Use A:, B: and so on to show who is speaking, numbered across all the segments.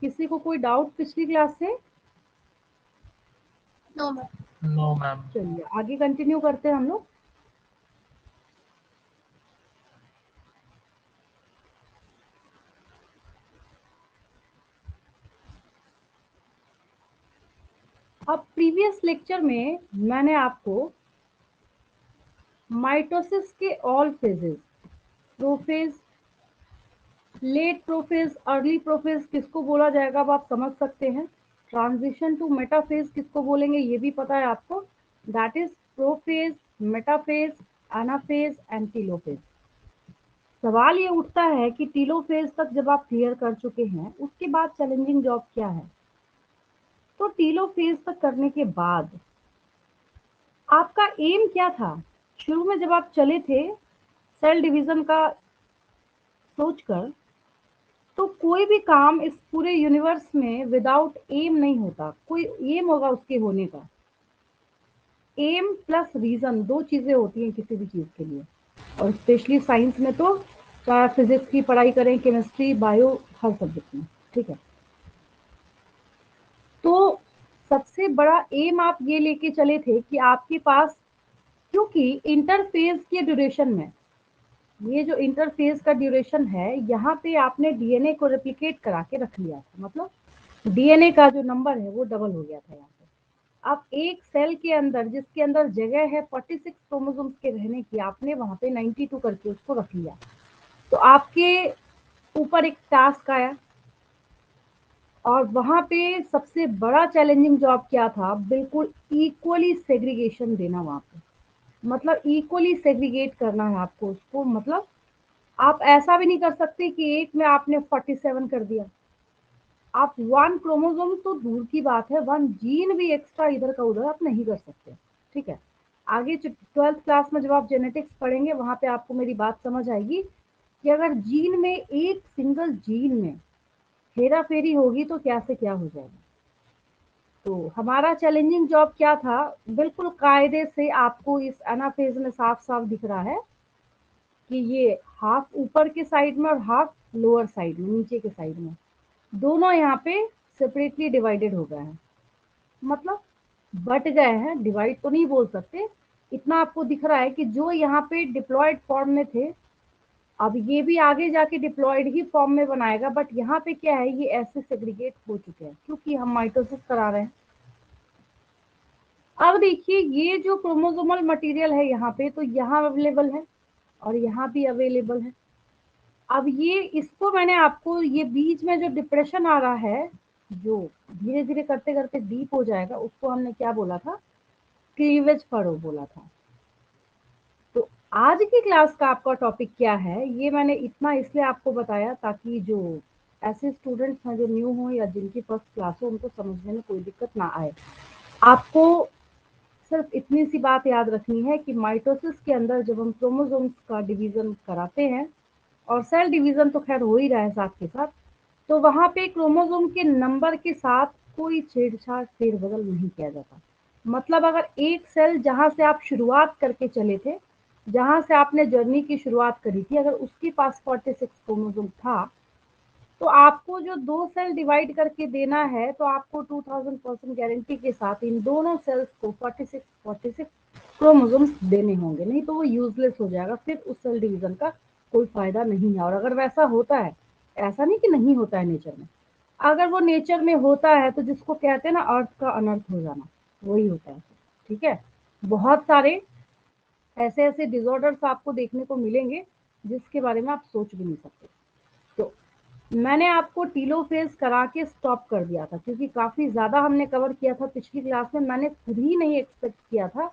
A: किसी को कोई डाउट पिछली क्लास से?
B: No ma'am.
C: No ma'am.
A: चलिए आगे कंटिन्यू करते हैं हम लोग। अब प्रीवियस लेक्चर में मैंने आपको माइटोसिस के all phases, prophase, late prophase, early prophase किसको बोला जाएगा अब आप समझ सकते हैं। ट्रांजिशन टू मेटाफेज किसको बोलेंगे ये भी पता है आपको। That is prophase, metaphase, anaphase and telophase. सवाल ये उठता है कि टीलोफेज तक जब आप क्लियर कर चुके हैं उसके बाद चैलेंजिंग जॉब क्या है। तो टीलोफेज तक करने के बाद आपका एम क्या था? शुरू में जब आप चले थे सेल डिवीजन का सोचकर, तो कोई भी काम इस पूरे यूनिवर्स में विदाउट एम नहीं होता। कोई एम होगा उसके होने का। एम प्लस रीजन दो चीजें होती हैं किसी भी चीज के लिए, और स्पेशली साइंस में तो चाहे फिजिक्स की पढ़ाई करें, केमिस्ट्री, बायो, हर सब्जेक्ट में, ठीक है। तो सबसे बड़ा एम आप ये लेके चले थे कि आपके पास, क्योंकि इंटरफेज के ड्यूरेशन में, ये जो इंटरफेज का ड्यूरेशन है यहाँ पे आपने डीएनए को रेप्लिकेट करा के रख लिया था, मतलब डीएनए का जो नंबर है वो डबल हो गया था यहाँ पे। आप एक सेल के अंदर जिसके अंदर जगह है 46 क्रोमोसोम्स के रहने की, आपने वहां पे 92 करके उसको रख लिया। तो आपके ऊपर एक टास्क आया, और वहां पे सबसे बड़ा चैलेंजिंग जॉब क्या था? बिल्कुल इक्वली सेग्रीगेशन देना वहां पे, मतलब इक्वली सेग्रीगेट करना है आपको उसको। मतलब आप ऐसा भी नहीं कर सकते कि एक में आपने 47 कर दिया। आप वन क्रोमोसोम तो दूर की बात है, वन जीन भी एक्स्ट्रा इधर का उधर आप नहीं कर सकते, ठीक है। आगे 12th क्लास में जब आप जेनेटिक्स पढ़ेंगे वहां पे आपको मेरी बात समझ आएगी कि अगर जीन में, एक सिंगल जीन में हेरा फेरी होगी तो क्या से क्या हो जाएगा। तो हमारा चैलेंजिंग जॉब क्या था? बिल्कुल कायदे से आपको इस एनाफेज में साफ साफ दिख रहा है कि ये हाफ ऊपर के साइड में और हाफ लोअर साइड में, नीचे के साइड में, दोनों यहाँ पे सेपरेटली डिवाइडेड हो गए हैं। मतलब बट गए हैं, डिवाइड तो नहीं बोल सकते। इतना आपको दिख रहा है कि जो यहाँ पे डिप्लॉयड फॉर्म में थे, अब ये भी आगे जाके डिप्लॉयड ही फॉर्म में बनाएगा, बट यहाँ पे क्या है, ये ऐसे सेग्रीगेट हो चुके हैं क्योंकि हम माइटोसिस करा रहे हैं। अब देखिए ये जो क्रोमोसोमल मटेरियल है यहाँ पे, तो यहाँ अवेलेबल है और यहाँ भी अवेलेबल है। अब ये, इसको मैंने आपको, ये बीच में जो डिप्रेशन आ रहा है, जो धीरे धीरे करते करते डीप हो जाएगा, उसको हमने क्या बोला था? क्लीवेज फरो बोला था। तो आज की क्लास का आपका टॉपिक क्या है, ये मैंने इतना इसलिए आपको बताया ताकि जो ऐसे स्टूडेंट्स हैं जो न्यू हो या जिनकी फर्स्ट क्लास हो, उनको समझने में कोई दिक्कत ना आए। आपको सिर्फ इतनी सी बात याद रखनी है कि माइटोसिस के अंदर जब हम क्रोमोसोम्स का डिवीजन कराते हैं, और सेल डिवीजन तो खैर हो ही रहा है साथ के साथ, तो वहां पे क्रोमोसोम के नंबर के साथ कोई छेड़छाड़, फेरबदल नहीं किया जाता। मतलब अगर एक सेल जहां से आप शुरुआत करके चले थे, जहां से आपने जर्नी की शुरुआत करी थी, अगर उसके पास 46 क्रोमोसोम था, तो आपको जो दो सेल डिवाइड करके देना है, तो आपको 2000% गारंटी के साथ इन दोनों सेल्स को 46 क्रोमोसोम्स देने होंगे, नहीं तो वो यूजलेस हो जाएगा, फिर उस सेल डिवीजन का कोई फायदा नहीं है। और अगर वैसा होता है, ऐसा नहीं कि नहीं होता है नेचर में, अगर वो नेचर में होता है तो जिसको कहते हैं ना अर्थ का अनर्थ हो जाना, वही होता है, ठीक है। बहुत सारे ऐसे ऐसे डिसऑर्डर्स आपको देखने को मिलेंगे जिसके बारे में आप सोच भी नहीं सकते। तो मैंने आपको टीलोफेज करा के स्टॉप कर दिया था क्योंकि काफ़ी ज़्यादा हमने कवर किया था पिछली क्लास में। मैंने खुद ही नहीं एक्सपेक्ट किया था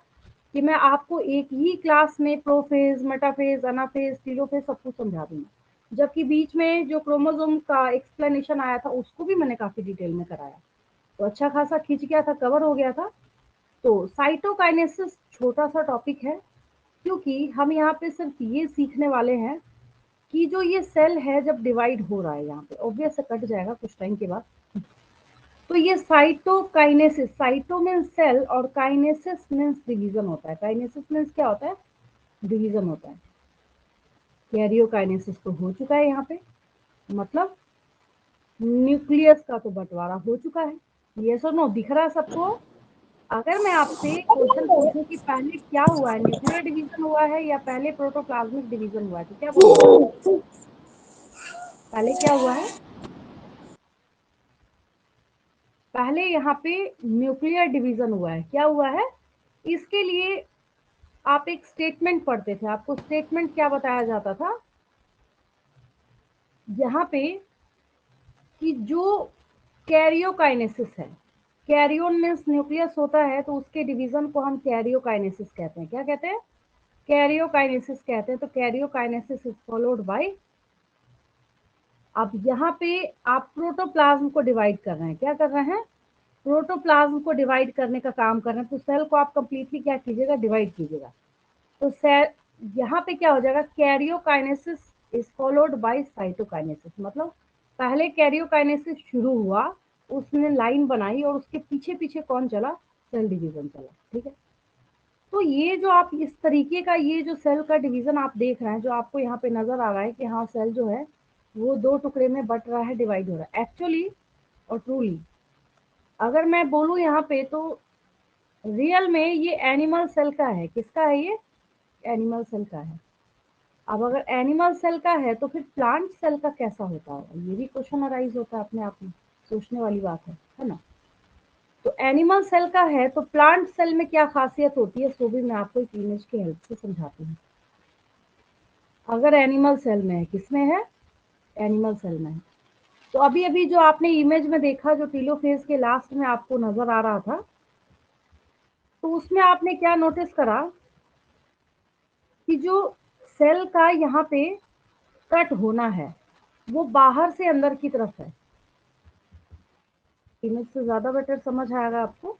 A: कि मैं आपको एक ही क्लास में प्रोफेज, मेटाफेज, एनाफेज, टीलोफेज सब कुछ समझा दूंगी, जबकि बीच में जो क्रोमोसोम का एक्सप्लेनेशन आया था उसको भी मैंने काफ़ी डिटेल में कराया, तो अच्छा खासा खींच गया था, कवर हो गया था। तो साइटोकाइनेसिस छोटा सा टॉपिक है, क्योंकि हम यहाँ पे सिर्फ ये सीखने वाले हैं कि जो ये सेल है जब डिवाइड हो रहा है, यहाँ पे ऑब्वियस कट जाएगा कुछ टाइम के बाद, तो ये साइटोकाइनेसिस, साइटो मीन्स सेल और काइनेसिस मीन्स डिवीजन होता है। काइनेसिस मीन्स क्या होता है? डिवीजन होता है। कैरियोकाइनेसिस तो हो चुका है यहाँ पे, मतलब न्यूक्लियस का तो बंटवारा हो चुका है, ये सो नो दिख रहा है सबको। अगर मैं आपसे क्वेश्चन पूछूं कि पहले क्या हुआ है, न्यूक्लियर डिवीजन हुआ है या पहले प्रोटोप्लाज्मिक डिवीजन हुआ है, तो क्या बोलोगे? पहले क्या हुआ है? पहले यहाँ पे न्यूक्लियर डिवीजन हुआ है। क्या हुआ है? इसके लिए आप एक स्टेटमेंट पढ़ते थे, आपको स्टेटमेंट क्या बताया जाता था यहाँ पे कि जो कैरियोकाइनेसिस है, कैरियोन मीन्स न्यूक्लियस होता है, तो उसके डिवीजन को हम कैरियोकाइनेसिस कहते हैं। क्या कहते हैं? कैरियोकाइनेसिस कहते हैं। तो कैरियोकाइनेसिस इज फॉलोड बाय, अब यहाँ पे आप प्रोटोप्लाज्म को डिवाइड कर रहे हैं। क्या कर रहे हैं? प्रोटोप्लाज्म को डिवाइड करने का काम कर रहे हैं। तो सेल को आप कंप्लीटली क्या कीजिएगा? डिवाइड कीजिएगा। तो सेल यहाँ पे क्या हो जाएगा? Karyokinesis is followed by cytokinesis. मतलब पहले कैरियोकाइनेसिस शुरू हुआ, उसने लाइन बनाई और उसके पीछे पीछे कौन चला? सेल डिवीजन चला। ठीक है, तो ये जो आप इस तरीके का ये जो सेल का डिवीजन आप देख रहे हैं, जो आपको यहाँ पे नजर आ रहा है कि हाँ सेल जो है वो दो टुकड़े में बट रहा है, डिवाइड हो रहा है, एक्चुअली और ट्रूली अगर मैं बोलूँ यहाँ पे तो रियल में ये एनिमल सेल का है। किसका है ये? एनिमल सेल का है। अब अगर एनिमल सेल का है तो फिर प्लांट सेल का कैसा होता होगा? ये भी क्वेश्चन अराइज होता है अपने आप में, सोचने वाली बात है ना। तो एनिमल सेल का है तो प्लांट सेल में क्या खासियत होती है, सो भी मैं आपको एक इमेज की हेल्प से समझाती हूँ। अगर एनिमल सेल में है, किसमें है? एनिमल सेल में है। तो अभी अभी जो आपने इमेज में देखा, जो टीलोफेज के लास्ट में आपको नजर आ रहा था, तो उसमें आपने क्या नोटिस करा कि जो सेल का यहाँ पे कट होना है वो बाहर से अंदर की तरफ है। इमेज से ज्यादा बेटर समझ आएगा आपको।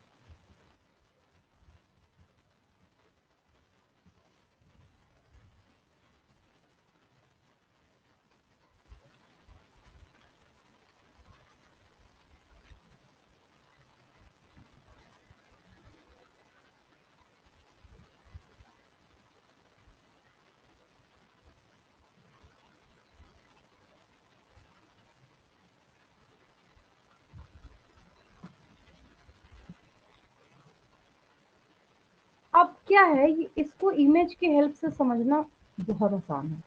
A: अब क्या है, इसको इमेज की हेल्प से समझना बहुत आसान है,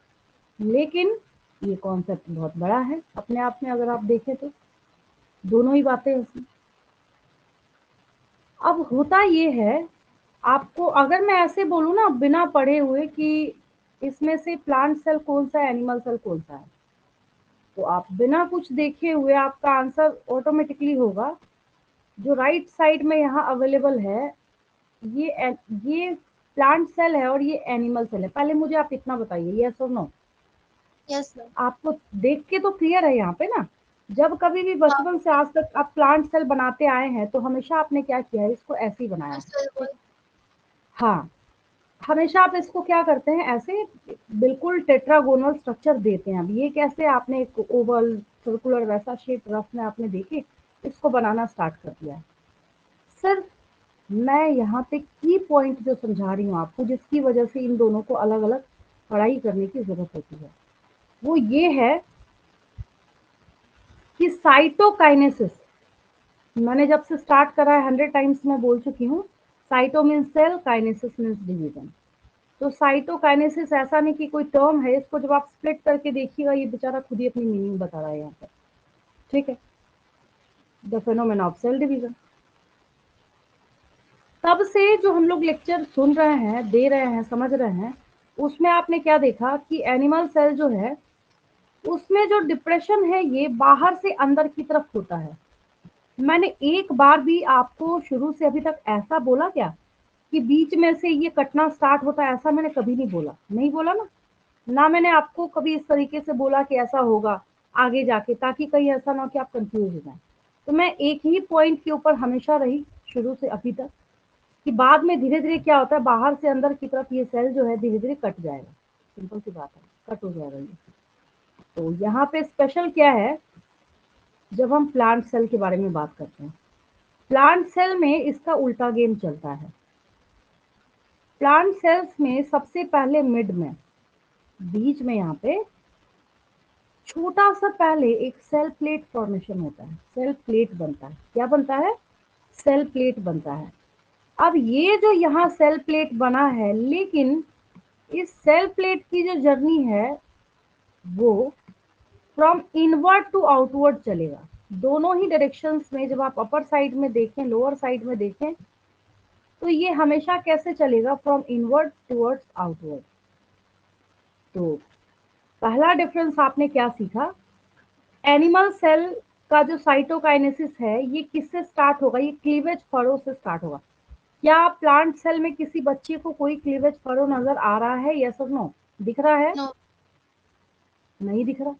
A: लेकिन ये कॉन्सेप्ट बहुत बड़ा है अपने आप में। अगर आप देखें तो दोनों ही बातें हैं। अब होता ये है, आपको अगर मैं ऐसे बोलूँ ना बिना पढ़े हुए कि इसमें से प्लांट सेल कौन सा है, एनिमल सेल कौन सा है, तो आप बिना कुछ देखे हुए आपका आंसर ऑटोमेटिकली होगा। जो राइट साइड में यहाँ अवेलेबल है ये प्लांट सेल है और ये एनिमल सेल है। पहले मुझे आप इतना बताइए, यस और नो?
B: Yes sir.
A: आपको देख के तो क्लियर है यहाँ पे ना। जब कभी भी बचपन से आज तक आप प्लांट सेल बनाते आए हैं तो हमेशा आपने क्या किया है? इसको ऐसे ही बनाया है। ठीक है, हाँ, हमेशा आप इसको क्या करते हैं? ऐसे बिल्कुल टेट्रागोनल स्ट्रक्चर देते हैं। अब ये कैसे? आपने एक ओवल सर्कुलर वैसा शेप रफ में आपने देखे, इसको बनाना स्टार्ट कर दिया है। सिर्फ मैं यहाँ पे की पॉइंट जो समझा रही हूँ आपको, जिसकी वजह से इन दोनों को अलग अलग पढ़ाई करने की जरूरत होती है, वो ये है कि साइटोकाइनेसिस, मैंने जब से स्टार्ट करा है 100 टाइम्स मैं बोल चुकी हूँ। Cyto means cell, kinesis means division. तो साइटोकाइनेसिस ऐसा नहीं कि कोई टर्म है, इसको जब आप स्प्लिट करके देखिएगा ये बेचारा खुद ही अपनी मीनिंग बता रहा है यहाँ पर। ठीक है, the phenomena of cell division. तब से जो हम लोग लेक्चर सुन रहे हैं, दे रहे हैं, समझ रहे हैं, उसमें आपने क्या देखा कि एनिमल सेल जो है उसमें जो डिप्रेशन है ये बाहर से अंदर की तरफ होता है। मैंने एक बार भी आपको शुरू से अभी तक ऐसा बोला क्या कि बीच में से ये कटना स्टार्ट होता है? ऐसा मैंने कभी नहीं बोला, नहीं बोला ना। ना मैंने आपको कभी इस तरीके से बोला कि ऐसा होगा आगे जाके, ताकि कहीं ऐसा ना हो कि आप कंफ्यूज हो जाएं। तो मैं एक ही पॉइंट के ऊपर हमेशा रही शुरू से अभी तक, कि बाद में धीरे धीरे क्या होता है, बाहर से अंदर की तरफ ये सेल जो है धीरे धीरे कट जाएगा। सिंपल सी बात है, कट हो जाएगा ये। तो यहाँ पे स्पेशल क्या है, जब हम प्लांट सेल के बारे में बात करते हैं, प्लांट सेल में इसका उल्टा गेम चलता है। प्लांट सेल्स में सबसे पहले मिड में, बीच में यहाँ पे छोटा सा पहले एक सेल प्लेट फॉर्मेशन होता है, सेल प्लेट बनता है। क्या बनता है? सेल प्लेट बनता है। अब ये जो यहाँ सेल प्लेट बना है, लेकिन इस सेल प्लेट की जो जर्नी है वो फ्रॉम इनवर्ड टू आउटवर्ड चलेगा। दोनों ही डायरेक्शंस में, जब आप अपर साइड में देखें, लोअर साइड में देखें, तो ये हमेशा कैसे चलेगा? From inward towards outward. तो पहला डिफरेंस आपने क्या सीखा? एनिमल सेल का जो साइटोकाइनेसिस है ये किससे स्टार्ट होगा? ये क्लीवेज फरो से स्टार्ट होगा। क्या प्लांट सेल में किसी बच्चे को कोई क्लीवेज फरो नजर आ रहा है? यस और नो? दिख रहा है?
B: नो।
A: नहीं दिख रहा।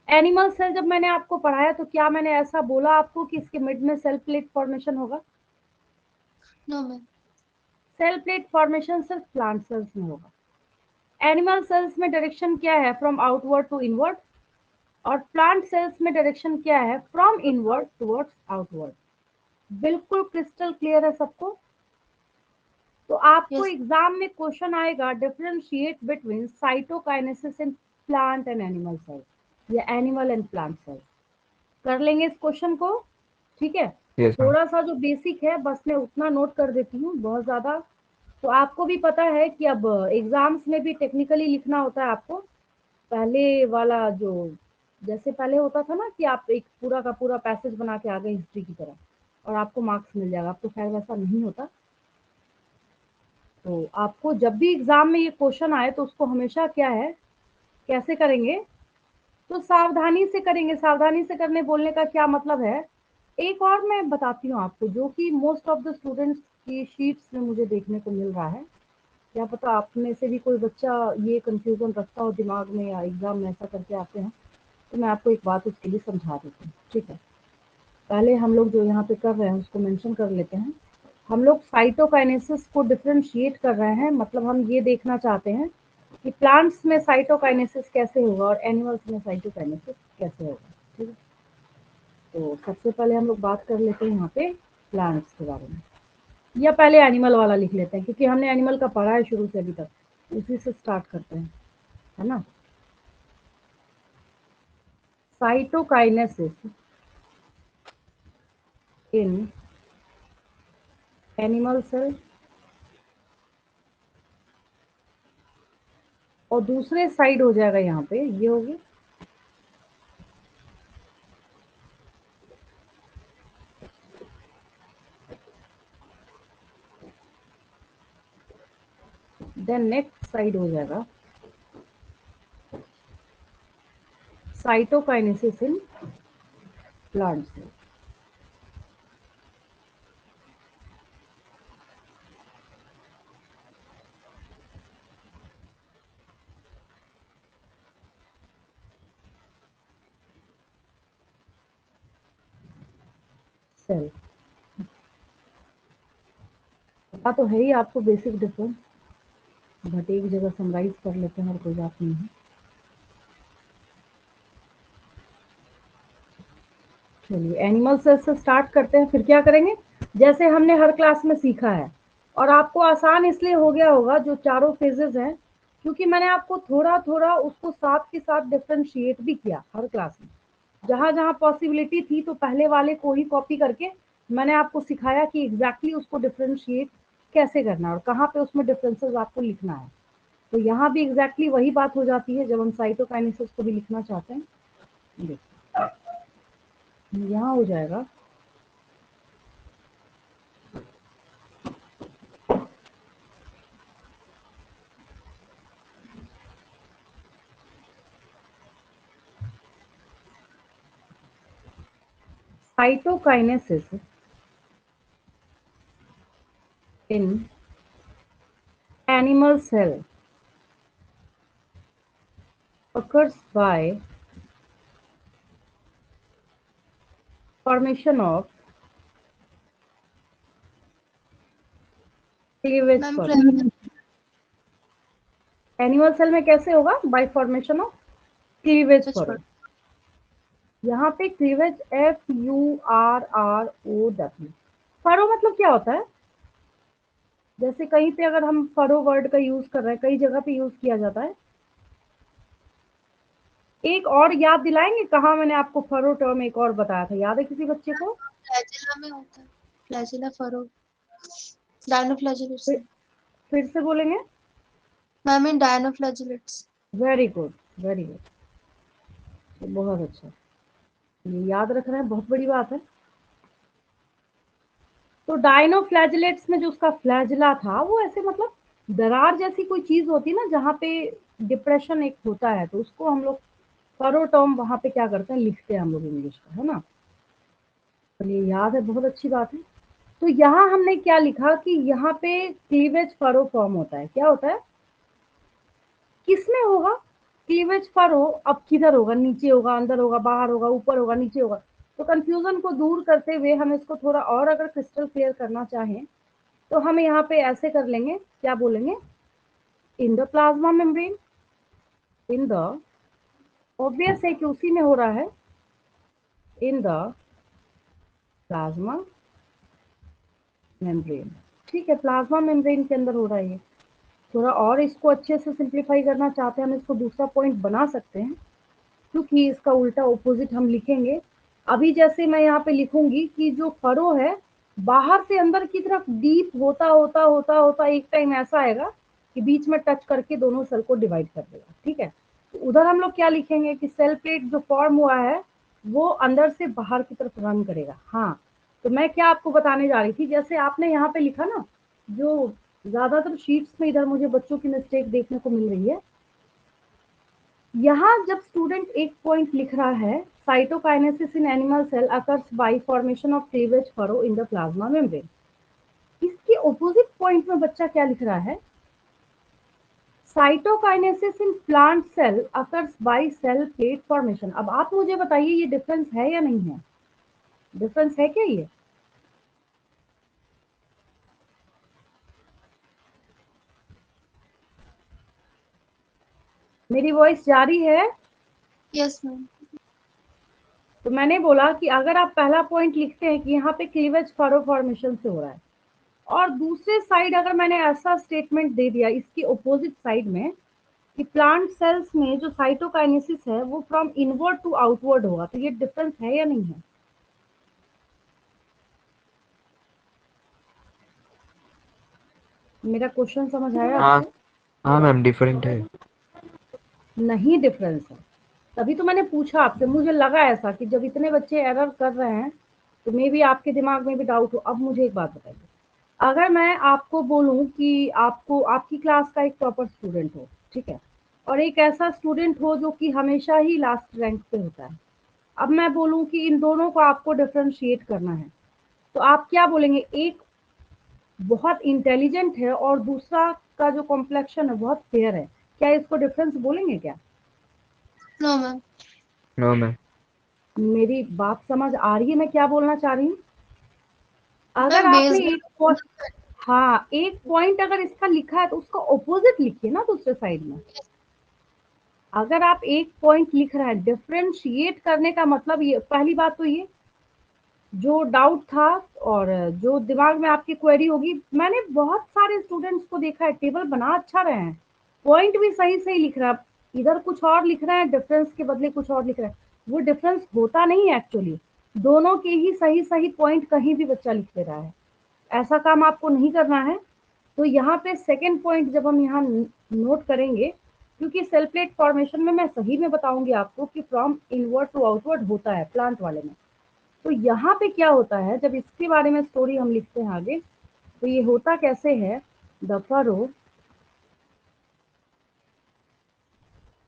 A: एनिमल सेल जब मैंने आपको पढ़ाया तो क्या मैंने ऐसा बोला आपको कि इसके मिड में सेल प्लेट फॉर्मेशन होगा?
B: No ma'am.
A: Cell plate formation सिर्फ प्लांट सेल्स में होगा। एनिमल सेल्स में डायरेक्शन क्या है? From outward to inward. और प्लांट सेल्स में डायरेक्शन क्या है? From inward towards outward. बिल्कुल क्रिस्टल क्लियर है सबको? तो आपको
B: यस।
A: एग्जाम में क्वेश्चन आएगा, differentiate between cytokinesis in plant and animal cells या एनिमल एंड प्लांट सेल्स। कर लेंगे इस क्वेश्चन को, ठीक है?
C: Yes ma'am.
A: थोड़ा सा जो बेसिक है बस मैं उतना नोट कर देती हूँ, बहुत ज्यादा तो आपको भी पता है कि अब एग्जाम्स में भी टेक्निकली लिखना होता है आपको। पहले वाला जो, जैसे पहले होता था ना कि आप एक पूरा का पूरा पैसेज बना के आ गए हिस्ट्री की तरह और आपको मार्क्स मिल जाएगा, अब तो खैर वैसा नहीं होता। तो आपको जब भी एग्जाम में ये क्वेश्चन आए तो उसको हमेशा क्या है, कैसे करेंगे? तो सावधानी से करेंगे। सावधानी से करने बोलने का क्या मतलब है? एक और मैं बताती हूँ आपको, जो कि मोस्ट ऑफ द स्टूडेंट्स की शीट्स में मुझे देखने को मिल रहा है। क्या पता आप में से भी कोई बच्चा ये कंफ्यूजन रखता हो दिमाग में या एग्जाम में ऐसा करके आते हैं, तो मैं आपको एक बात उसके लिए समझा देती हूँ, ठीक है? पहले हम लोग जो यहाँ पे कर रहे हैं उसको मेंशन कर लेते हैं। हम लोग साइटोकाइनेसिस को डिफरेंशिएट कर रहे हैं, मतलब हम ये देखना चाहते हैं कि प्लांट्स में साइटोकाइनेसिस कैसे होगा और एनिमल्स में साइटोकाइनेसिस कैसे होगा, ठीक है? तो सबसे पहले हम लोग बात कर लेते हैं यहाँ पे प्लांट्स के बारे में, या पहले एनिमल वाला लिख लेते हैं क्योंकि हमने एनिमल का पढ़ा है शुरू से अभी तक, उसी से स्टार्ट करते हैं, है ना? साइटोकाइनेसिस इन एनिमल सेल और दूसरे साइड हो जाएगा यहाँ पे, ये होगी देन नेक्स्ट साइड हो जाएगा cytokinesis in plant cell. Cell पता तो है ही आपको बेसिक डिफरेंस, बट एक जगह समराइज कर लेते हैं और कोई बात नहीं है। चलिए एनिमल सेल से स्टार्ट करते हैं, फिर क्या करेंगे? जैसे हमने हर क्लास में सीखा है, और आपको आसान इसलिए हो गया होगा जो चारों फेजेस हैं, क्योंकि मैंने आपको थोड़ा थोड़ा उसको साथ के साथ डिफरेंशिएट भी किया हर क्लास में। जहां जहां पॉसिबिलिटी थी तो पहले वाले को ही कॉपी करके मैंने आपको सिखाया कि एग्जैक्टली उसको डिफरेंशिएट कैसे करना है और कहाँ पे उसमें डिफरेंसेस आपको लिखना है। तो यहाँ भी एग्जैक्टली वही बात हो जाती है जब हम साइटोकाइनेसिस को भी लिखना चाहते हैं। देखिए यहाँ हो जाएगा cytokinesis in animal cell occurs by formation of cleavage
B: ma'am
A: furrow। Animal cell में कैसे होगा? By formation of cleavage furrow. यहाँ पे क्लीवेज FURROW। फरो मतलब क्या होता है? जैसे कहीं पे अगर हम फरो वर्ड का यूज कर रहे हैं, कई जगह पे यूज किया जाता है। एक और याद दिलाएंगे, कहाँ मैंने आपको फरो टर्म एक और बताया था, याद है किसी बच्चे को?
B: फ्लैजिला में होता है, फ्लैजिला फरो, डायनोफ्लैजिलेट्स।
A: फिर, फिर से बोलेंगे?
B: Ma'am in dinoflagellates.
A: Very good, very good, बहुत अच्छा, ये याद रखना है, बहुत बड़ी बात है। तो डायनोफ्लैजिलेट्स में जो उसका फ्लैजिला था वो ऐसे मतलब दरार जैसी कोई चीज होती है ना, जहाँ पे डिप्रेशन एक होता है, तो उसको हम लोग फरो टर्म वहां पे क्या करते हैं, लिखते हैं हम लोग इंग्लिश का, है ना। तो ये याद है, बहुत अच्छी बात है। तो यहाँ हमने क्या लिखा कि यहाँ पे क्लीवेज फरो फॉर्म होता है, क्या होता है, किसमें होगा क्लीवेज फरो? अब किधर होगा, नीचे होगा, अंदर होगा, बाहर होगा, ऊपर होगा, नीचे होगा? तो कंफ्यूजन को दूर करते हुए हम इसको थोड़ा और अगर क्रिस्टल क्लियर करना चाहें तो हम यहाँ पे ऐसे कर लेंगे, क्या बोलेंगे, इन the plasma membrane, in the, obvious है कि उसी में हो रहा है, इन द प्लाज्मा मेम्ब्रेन। ठीक है, प्लाज्मा मेम्ब्रेन के अंदर हो रहा है ये। थोड़ा और इसको अच्छे से सिंप्लीफाई करना चाहते हैं हम, इसको दूसरा पॉइंट बना सकते हैं, क्योंकि इसका उल्टा ऑपोजिट हम लिखेंगे। अभी जैसे मैं यहाँ पे लिखूंगी कि जो फरो है बाहर से अंदर की तरफ डीप होता होता होता होता एक टाइम ऐसा आएगा कि बीच में टच करके दोनों सेल को डिवाइड कर देगा। ठीक है, तो उधर हम लोग क्या लिखेंगे कि सेल प्लेट जो फॉर्म हुआ है वो अंदर से बाहर की तरफ रन करेगा। हाँ, तो मैं क्या आपको बताने जा रही थी, जैसे आपने यहाँ पे लिखा ना, जो ज्यादातर शीट्स में इधर मुझे बच्चों की मिस्टेक देखने को मिल रही है, यहाँ जब स्टूडेंट एक पॉइंट लिख रहा है, cytokinesis in animal cell occurs by formation of cleavage furrow in the plasma membrane, इसके ऑपोजिट पॉइंट में बच्चा क्या लिख रहा है, cytokinesis in plant cell occurs by cell plate formation. अब आप मुझे बताइए ये डिफरेंस है या नहीं है, डिफरेंस है क्या ये? मेरी वॉइस जा रही है?
B: Yes ma'am.
A: तो मैंने बोला कि अगर आप पहला पॉइंट लिखते हैं कि यहाँ पे क्लीवेज फरो फॉर्मेशन से हो रहा है, और दूसरे साइड अगर मैंने ऐसा स्टेटमेंट दे दिया इसकी ऑपोजिट साइड में कि प्लांट सेल्स में जो साइटोकाइनेसिस है वो फ्रॉम इनवर्ड टू आउटवर्ड होगा, तो ये डिफरेंस है या नहीं है? मेरा क्वेश्चन समझ आया
C: हाँ
A: आपको?
C: हाँ मैम, डिफरेंट है।
A: नहीं डिफरेंस है, तभी तो मैंने पूछा आपसे, मुझे लगा ऐसा कि जब इतने बच्चे एरर कर रहे हैं तो मे बी आपके दिमाग में भी डाउट हो। अब मुझे एक बात बताइए, अगर मैं आपको बोलूं कि आपको आपकी क्लास का एक टॉपर स्टूडेंट हो, ठीक है, और एक ऐसा स्टूडेंट हो जो कि हमेशा ही लास्ट रैंक पे होता है, अब मैं बोलूं कि इन दोनों को आपको डिफरेंशिएट करना है, तो आप क्या बोलेंगे, एक बहुत इंटेलिजेंट है और दूसरा का जो कॉम्प्लेक्शन है बहुत फेयर है, क्या इसको डिफरेंस बोलेंगे क्या?
B: No ma'am.
C: No ma'am.
A: मेरी बात समझ आ रही है मैं क्या बोलना चाह रही हूँ? अगर
B: मैम
A: आपने
B: बेस्ड
A: एक पॉइंट, हाँ एक पॉइंट अगर इसका लिखा है तो उसका ऑपोजिट लिखिए ना दूसरे साइड में। अगर आप एक पॉइंट लिख रहे हैं, डिफरेंशिएट करने का मतलब ये, पहली बात तो ये जो डाउट था और जो दिमाग में आपकी क्वेरी होगी, मैंने बहुत सारे स्टूडेंट्स को देखा है टेबल बना अच्छा रहे हैं, पॉइंट भी सही सही लिख रहा है, इधर कुछ और लिख रहे हैं, डिफरेंस के बदले कुछ और लिख रहे हैं, वो डिफरेंस होता नहीं है एक्चुअली, दोनों के ही सही सही पॉइंट कहीं भी बच्चा लिख दे रहा है, ऐसा काम आपको नहीं करना है। तो यहाँ पे सेकेंड पॉइंट जब हम यहाँ नोट करेंगे, क्योंकि सेल प्लेट फॉर्मेशन में मैं सही में बताऊंगी आपको कि फ्रॉम इनवर्ड टू आउटवर्ड होता है प्लांट वाले में, तो यहाँ पे क्या होता है जब इसके बारे में स्टोरी हम लिखते हैं आगे, तो ये होता कैसे है, द फरो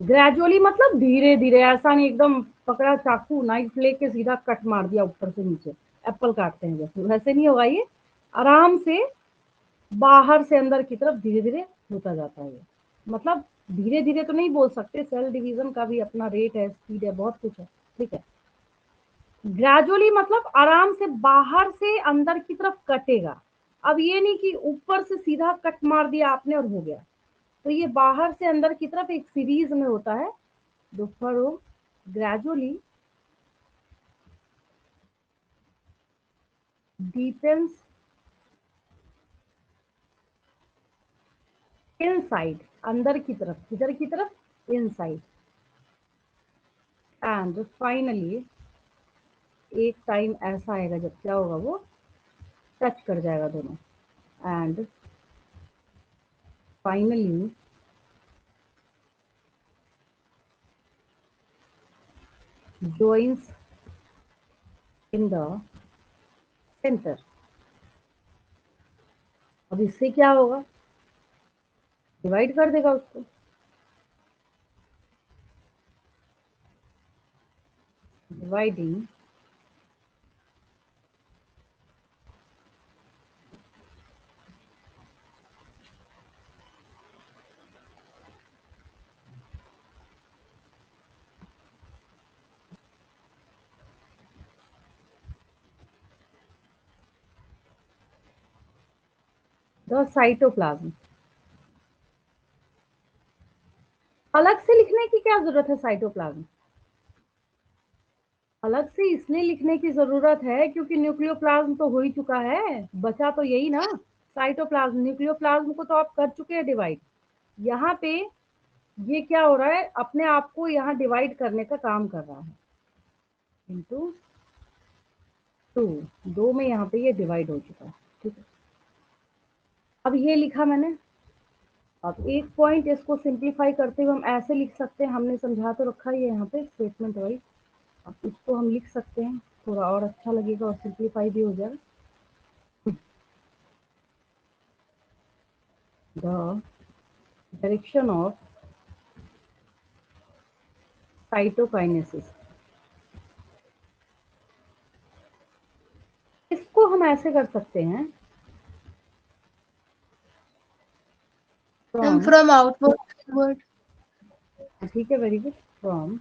A: ग्रेजुअली मतलब धीरे धीरे, ऐसा नहीं एकदम पकड़ा चाकू नाइफ लेके सीधा कट मार दिया ऊपर से नीचे, एप्पल काटते हैं जैसे, वैसे नहीं होगा ये, आराम से बाहर से अंदर की तरफ धीरे धीरे होता जाता है ये, मतलब धीरे धीरे तो नहीं बोल सकते, सेल डिवीजन का भी अपना रेट है, स्पीड है, बहुत कुछ है। ठीक है, ग्रेजुअली मतलब आराम से बाहर से अंदर की तरफ कटेगा। अब ये नहीं कि ऊपर से सीधा कट मार दिया आपने और हो गया, तो ये बाहर से अंदर की तरफ एक सीरीज में होता है। The furrow gradually deepens inside, अंदर की तरफ, किधर की तरफ, इनसाइड, एंड फाइनली एक टाइम ऐसा आएगा जब क्या होगा, वो टच कर जाएगा दोनों, and finally joins in the center। अब इससे क्या होगा, डिवाइड कर देगा उसको, डिवाइडिंग द साइटोप्लाज्म। अलग से लिखने की क्या जरूरत है साइटोप्लाज्म? अलग से इसलिए लिखने की जरूरत है क्योंकि न्यूक्लियोप्लाज्म तो हो ही चुका है, बचा तो यही ना साइटोप्लाज्म। न्यूक्लियोप्लाज्म को तो आप कर चुके हैं डिवाइड। यहाँ पे ये क्या हो रहा है, अपने आप को यहाँ डिवाइड करने का काम कर रहा है, इंटू 2, 2 में यहाँ पे ये डिवाइड हो चुका है, ठीक है। अब ये लिखा मैंने। अब एक पॉइंट इसको सिंप्लीफाई करते हुए हम ऐसे लिख सकते हैं, हमने समझा तो रखा ही है यहाँ पे स्टेटमेंट वाइज। अब इसको हम लिख सकते हैं, थोड़ा और अच्छा लगेगा और सिंप्लीफाई भी हो जाएगा। द डायरेक्शन ऑफ साइटोकाइनेसिस, इसको हम ऐसे कर सकते हैं,
B: ma'am
A: from,
B: from outward inward.
A: ठीक है, very good, from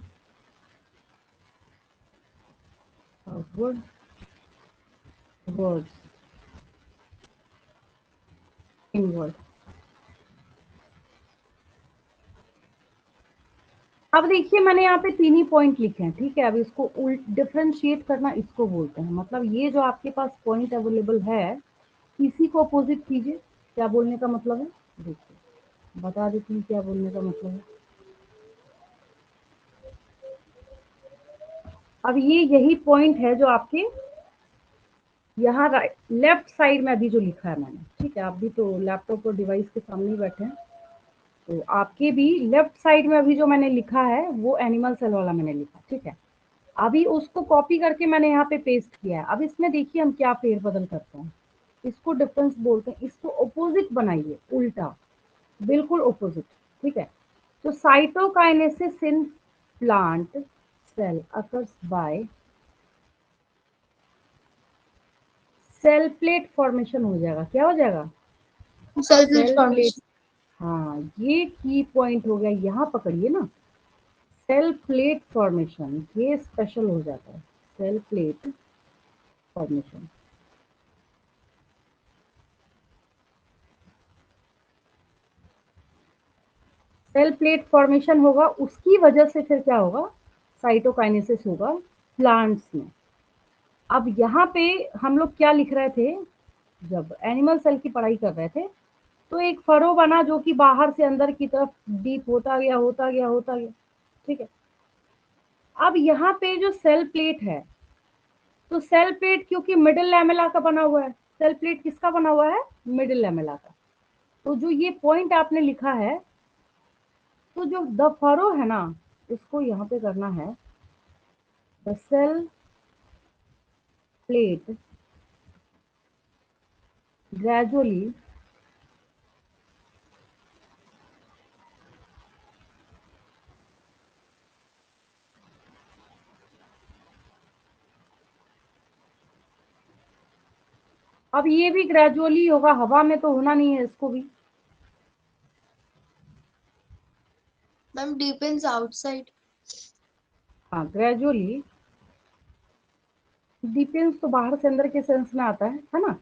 A: outward words inward. अब देखिए मैंने यहाँ पे 3 ही पॉइंट लिखे हैं, ठीक है। अब इसको उल्ट डिफरेंशिएट करना इसको बोलते हैं, मतलब ये जो आपके पास पॉइंट अवेलेबल है इसी को अपोजिट कीजिए। क्या बोलने का मतलब है, देखिए बता देती हूँ क्या बोलने का मतलब है। अब ये यही पॉइंट है जो आपके यहाँ लेफ्ट साइड में अभी जो लिखा है मैंने, ठीक है। आप भी तो लैपटॉप और डिवाइस के सामने ही बैठे हैं, तो आपके भी लेफ्ट साइड में अभी जो मैंने लिखा है वो एनिमल सेल वाला मैंने लिखा, ठीक है। अभी उसको कॉपी करके मैंने यहाँ पे पेस्ट किया है। अब इसमें देखिए हम क्या फेरबदल करते हैं, इसको डिफरेंस बोलते हैं, इसको अपोजिट बनाइए, उल्टा, बिल्कुल अपोजिट, ठीक है। तो cytokinesis in plant cell occurs by cell plate formation हो जाएगा। क्या हो जाएगा,
B: cell plate
A: cell plate.
B: Formation.
A: हाँ, ये की पॉइंट हो गया, यहाँ पकड़िए ना, सेल प्लेट फॉर्मेशन, ये स्पेशल हो जाता है, cell plate formation. Cell plate formation होगा, उसकी वजह से फिर क्या होगा, साइटोकाइनेसिस होगा प्लांट्स में। अब यहाँ पे हम लोग क्या लिख रहे थे, जब एनिमल सेल की पढ़ाई कर रहे थे तो एक फरो बना जो कि बाहर से अंदर की तरफ डीप होता गया होता गया होता गया, ठीक है। अब यहाँ पे जो सेल प्लेट है, तो सेल प्लेट क्योंकि मिडिल लैमेला का बना हुआ है, सेल प्लेट किसका बना हुआ है, मिडिल लैमेला का। तो जो ये पॉइंट आपने लिखा है, तो जो द फरो है ना, इसको यहाँ पे करना है द सेल प्लेट ग्रेजुअली अब ये भी ग्रेजुअली होगा, हवा में तो होना नहीं है इसको भी।
B: Ma'am depends outside.
A: हाँ, ग्रेजुअली, डिपेंड्स तो बाहर से अंदर के सेंस में आता है ना।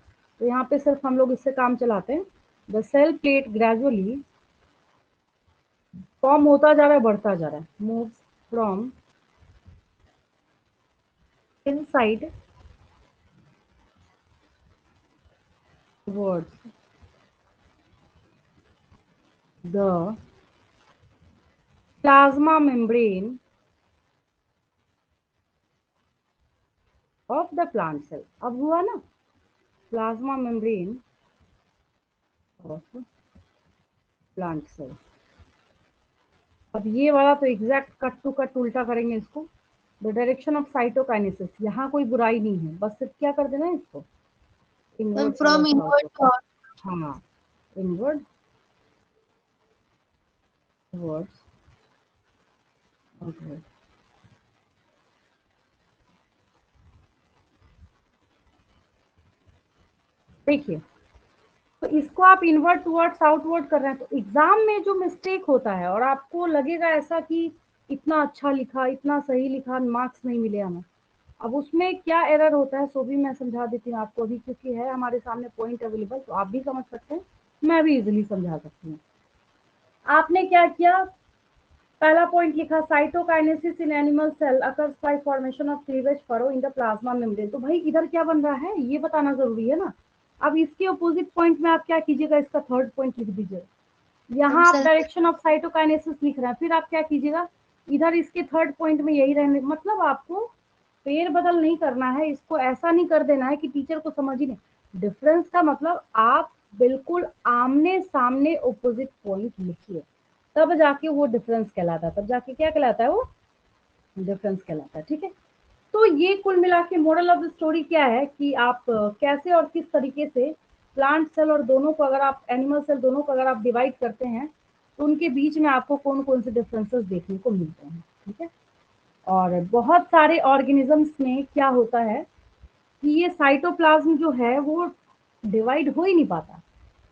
A: तो यहाँ पे सिर्फ हम लोग इससे काम चलाते हैं, the cell plate gradually form होता जा रहा है, बढ़ता जा रहा है, moves from inside towards the plasma membrane of the plant cell. अब हुआ ना plasma membrane of plant cell. अब ये वाला तो एग्जैक्ट कट टू कट उल्टा करेंगे इसको। द डायरेक्शन ऑफ साइटोकाइनेसिस, यहाँ कोई बुराई नहीं है, बस सिर्फ क्या कर देना है इसको
B: ma'am
A: inward
B: from
A: towards
B: inward
A: outward.
B: To out.
A: हाँ, इनवर्ट टुवर्ड्स आउटवर्ड। देखिए, तो इसको आप इनवर्ट टुवर्ड्स आउटवर्ड कर रहे हैं, तो एग्जाम में जो मिस्टेक होता है और आपको लगेगा ऐसा कि इतना अच्छा लिखा, इतना सही लिखा, मार्क्स नहीं मिले हमें। अब उसमें क्या एरर होता है सो भी मैं समझा देती हूँ आपको अभी, क्योंकि है हमारे सामने पॉइंट अवेलेबल, तो आप भी समझ सकते हैं, मैं भी इजीली समझा सकती हूँ। आपने क्या किया, पहला पॉइंट लिखा cytokinesis in animal cell occurs by formation of cleavage furrow in the plasma membrane. तो भाई इधर क्या बन रहा है ये बताना जरूरी है ना। अब इसके अपोजिट पॉइंट में आप क्या कीजिएगा, इसका थर्ड पॉइंट लिख दीजिए। यहाँ आप
B: सेल
A: डायरेक्शन ऑफ साइटोकाइनेसिस लिख रहे हैं, फिर आप क्या कीजिएगा, इधर इसके थर्ड पॉइंट में यही रहने, मतलब आपको फेर बदल नहीं करना है, इसको ऐसा नहीं कर देना है कि टीचर को समझ ही नहीं। डिफरेंस का मतलब आप बिल्कुल आमने सामने ऑपोजिट पॉइंट लिखिए, तब जाके वो डिफरेंस कहलाता है, तब जाके क्या कहलाता है, वो डिफरेंस कहलाता है। ठीक है, तो ये कुल मिला के मोरल ऑफ द स्टोरी क्या है कि आप कैसे और किस तरीके से प्लांट सेल और दोनों को, अगर आप एनिमल सेल दोनों को अगर आप डिवाइड करते हैं तो उनके बीच में आपको कौन कौन से डिफरेंसेस देखने को मिलते हैं। ठीक है, और बहुत सारे ऑर्गेनिजम्स में क्या होता है कि ये साइटोप्लाज्म जो है वो डिवाइड हो ही नहीं पाता।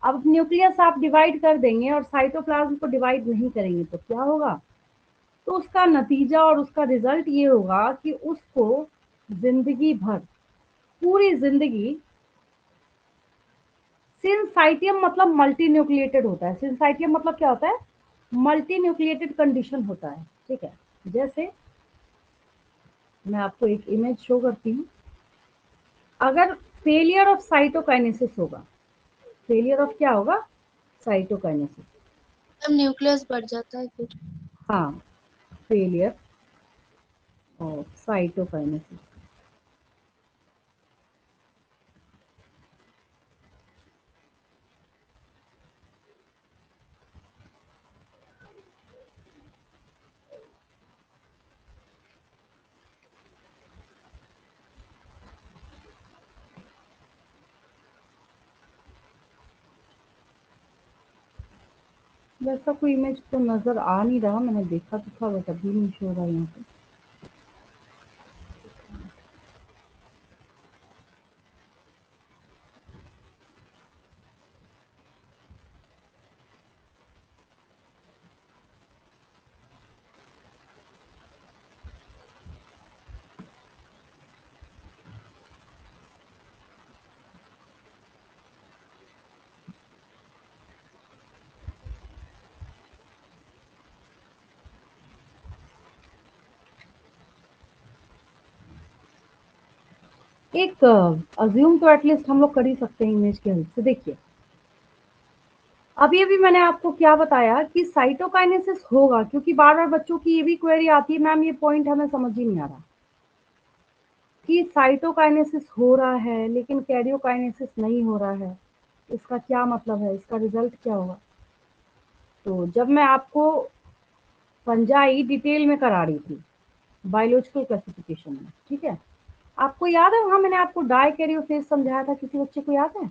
A: अब न्यूक्लियस आप डिवाइड कर देंगे और साइटोप्लाज्म को डिवाइड नहीं करेंगे तो क्या होगा, तो उसका नतीजा और उसका रिजल्ट ये होगा कि उसको जिंदगी भर, पूरी जिंदगी, सिंसाइटियम मतलब मल्टी न्यूक्लिएटेड होता है। सिंसाइटियम मतलब क्या होता है, मल्टी न्यूक्लिएटेड कंडीशन होता है। ठीक है, जैसे मैं आपको एक इमेज शो करती हूँ। अगर फेलियर ऑफ साइटोकाइनेसिस होगा, फेलियर ऑफ क्या होगा, साइटोकाइनेसिस।
B: मैम न्यूक्लियस बढ़ जाता है फिर।
A: हाँ, फेलियर ऑफ साइटोकाइनेसिस। वैसा कोई इमेज तो नजर आ नहीं रहा, मैंने देखा तो था बट अभी नहीं शो रहा यहाँ पे। एक अज्यूम तो एटलीस्ट हम लोग कर ही सकते हैं इमेज के हेल्प से। देखिए, अभी अभी मैंने आपको क्या बताया कि साइटोकाइनेसिस होगा, क्योंकि बार बार बच्चों की ये भी क्वेरी आती है, मैम ये पॉइंट हमें समझ ही नहीं आ रहा कि साइटोकाइनेसिस हो रहा है लेकिन कैरियोकाइनेसिस नहीं हो रहा है, इसका क्या मतलब है, इसका रिजल्ट क्या होगा। तो जब मैं आपको फंजाई डिटेल में करा रही थी बायोलॉजिकल क्लासिफिकेशन में, ठीक है, आपको याद है वहां मैंने आपको डाइकैरियोफेज समझाया था, किसी बच्चे को याद है।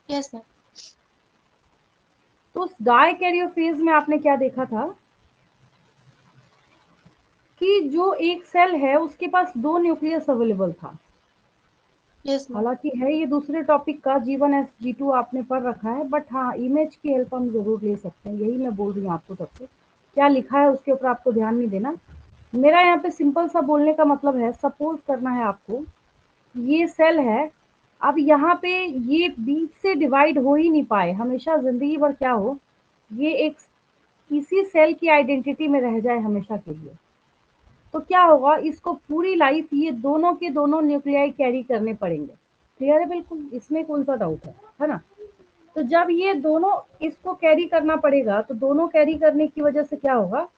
B: Yes ma'am.
A: तो उस डाइकैरियोफेज में आपने क्या देखा था कि जो एक सेल है उसके पास दो न्यूक्लियस अवेलेबल था।
B: Yes ma'am.
A: हालांकि है ये दूसरे टॉपिक का, G1 G2 आपने पढ़ रखा है, बट हाँ इमेज की हेल्प हम जरूर ले सकते हैं, यही मैं बोल रही हूँ आपको सबसे। क्या लिखा है उसके ऊपर आपको ध्यान नहीं देना, मेरा यहाँ पे सिंपल सा बोलने का मतलब है, सपोज करना है आपको ये सेल है, अब यहाँ पे ये बीच से डिवाइड हो ही नहीं पाए, हमेशा जिंदगी भर क्या हो, ये एक इसी सेल की आइडेंटिटी में रह जाए हमेशा के लिए, तो क्या होगा, इसको पूरी लाइफ ये दोनों के दोनों न्यूक्लियाई कैरी करने पड़ेंगे। क्लियर है बिल्कुल, इसमें कौन सा डाउट है ना। तो जब ये दोनों इसको कैरी करना पड़ेगा तो दोनों कैरी करने की वजह से क्या होगा,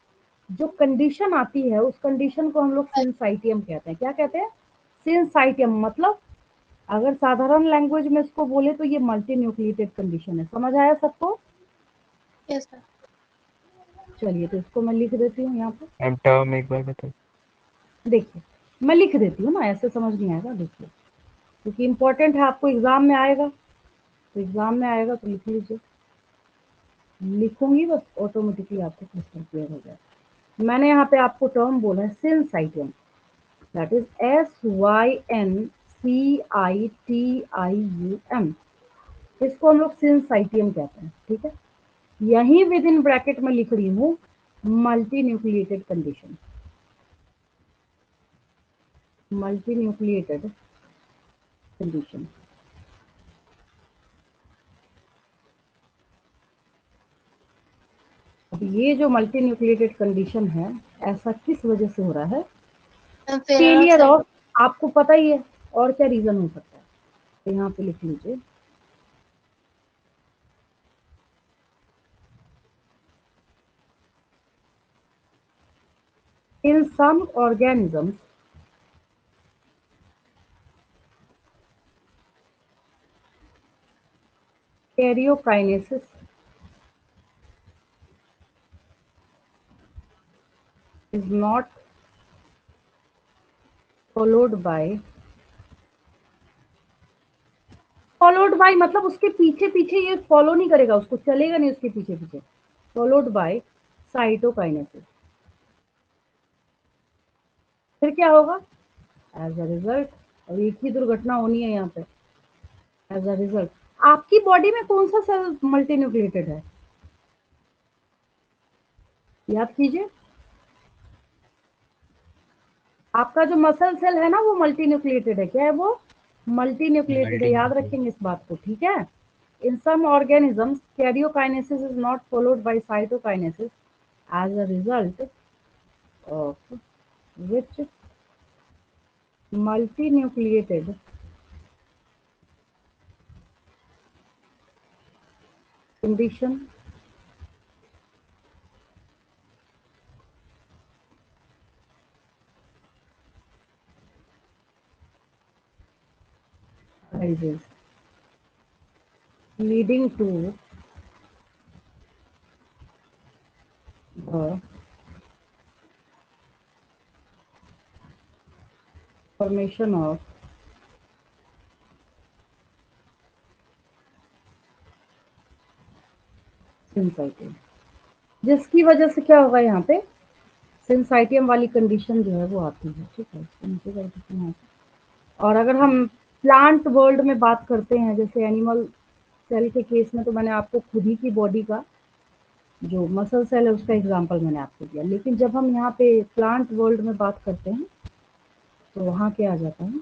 A: जो कंडीशन आती है उस कंडीशन को हम लोग सिंसाइटियम कहते हैं। क्या कहते हैं, सिंसाइटियम मतलब अगर साधारण लैंग्वेज में इसको बोले तो ये मल्टी न्यूक्लिएटेड कंडीशन है। समझ आया सबको?
B: Yes ma'am.
A: चलिए तो इसको मैं लिख देती हूँ यहाँ पे।
C: मैम टर्म एक बार बताइए।
A: देखिए मैं लिख देती हूँ ना, ऐसे समझ नहीं आएगा। देखिए क्योंकि इम्पोर्टेंट है, आपको एग्जाम में आएगा, तो एग्जाम में आएगा तो लिख लीजिए। लिखूंगी बस ऑटोमेटिकली आपको क्वेश्चन क्लियर हो जाएगा। मैंने यहाँ पे आपको टर्म बोला है सिंसाइटियम, दैट इज SYNCITIUM। इसको हम लोग सिंसाइटियम कहते हैं, ठीक है। यही विद इन ब्रैकेट में लिख रही हूँ multi nucleated condition, multi nucleated condition. अब ये जो मल्टी न्यूक्लिएटेड कंडीशन है, ऐसा किस वजह से हो रहा है?
B: मैम
A: फेलियर
B: फेनोल
A: ऑफ, आपको पता ही है और क्या रीजन हो सकता है, तो यहाँ पे लिख लीजिए in some organisms karyokinesis is not followed by मतलब उसके पीछे पीछे ये फॉलो नहीं करेगा, उसको चलेगा नहीं उसके पीछे पीछे। फॉलोड बाय साइटोकाइनेसिस, फिर क्या होगा? एज अ रिजल्ट, और एक ही दुर्घटना होनी है यहाँ पे। एज अ रिजल्ट, आपकी बॉडी में कौन सा सेल मल्टी न्यूक्लिएटेड है? याद कीजिए, आपका जो मसल सेल है ना वो मल्टी न्यूक्लिएटेड है। क्या है वो? मल्टी न्यूक्लिएटेड है, याद रखेंगे इस बात को, ठीक है। In some organisms karyokinesis is not followed by cytokinesis as a result of which multinucleated condition arises, leading to the formation of सिंसाइटियम, जिसकी वजह से क्या होगा यहाँ पे? सिंसाइटियम वाली कंडीशन जो है वो आती है, ठीक है। इसको नीचे कर देते हैं। और अगर हम प्लांट वर्ल्ड में बात करते हैं, जैसे एनिमल सेल के केस में, तो मैंने आपको खुद ही की बॉडी का जो मसल सेल है उसका एग्जांपल मैंने आपको दिया। लेकिन जब हम यहाँ पे प्लांट वर्ल्ड में बात करते हैं तो वहाँ क्या आ जाता है?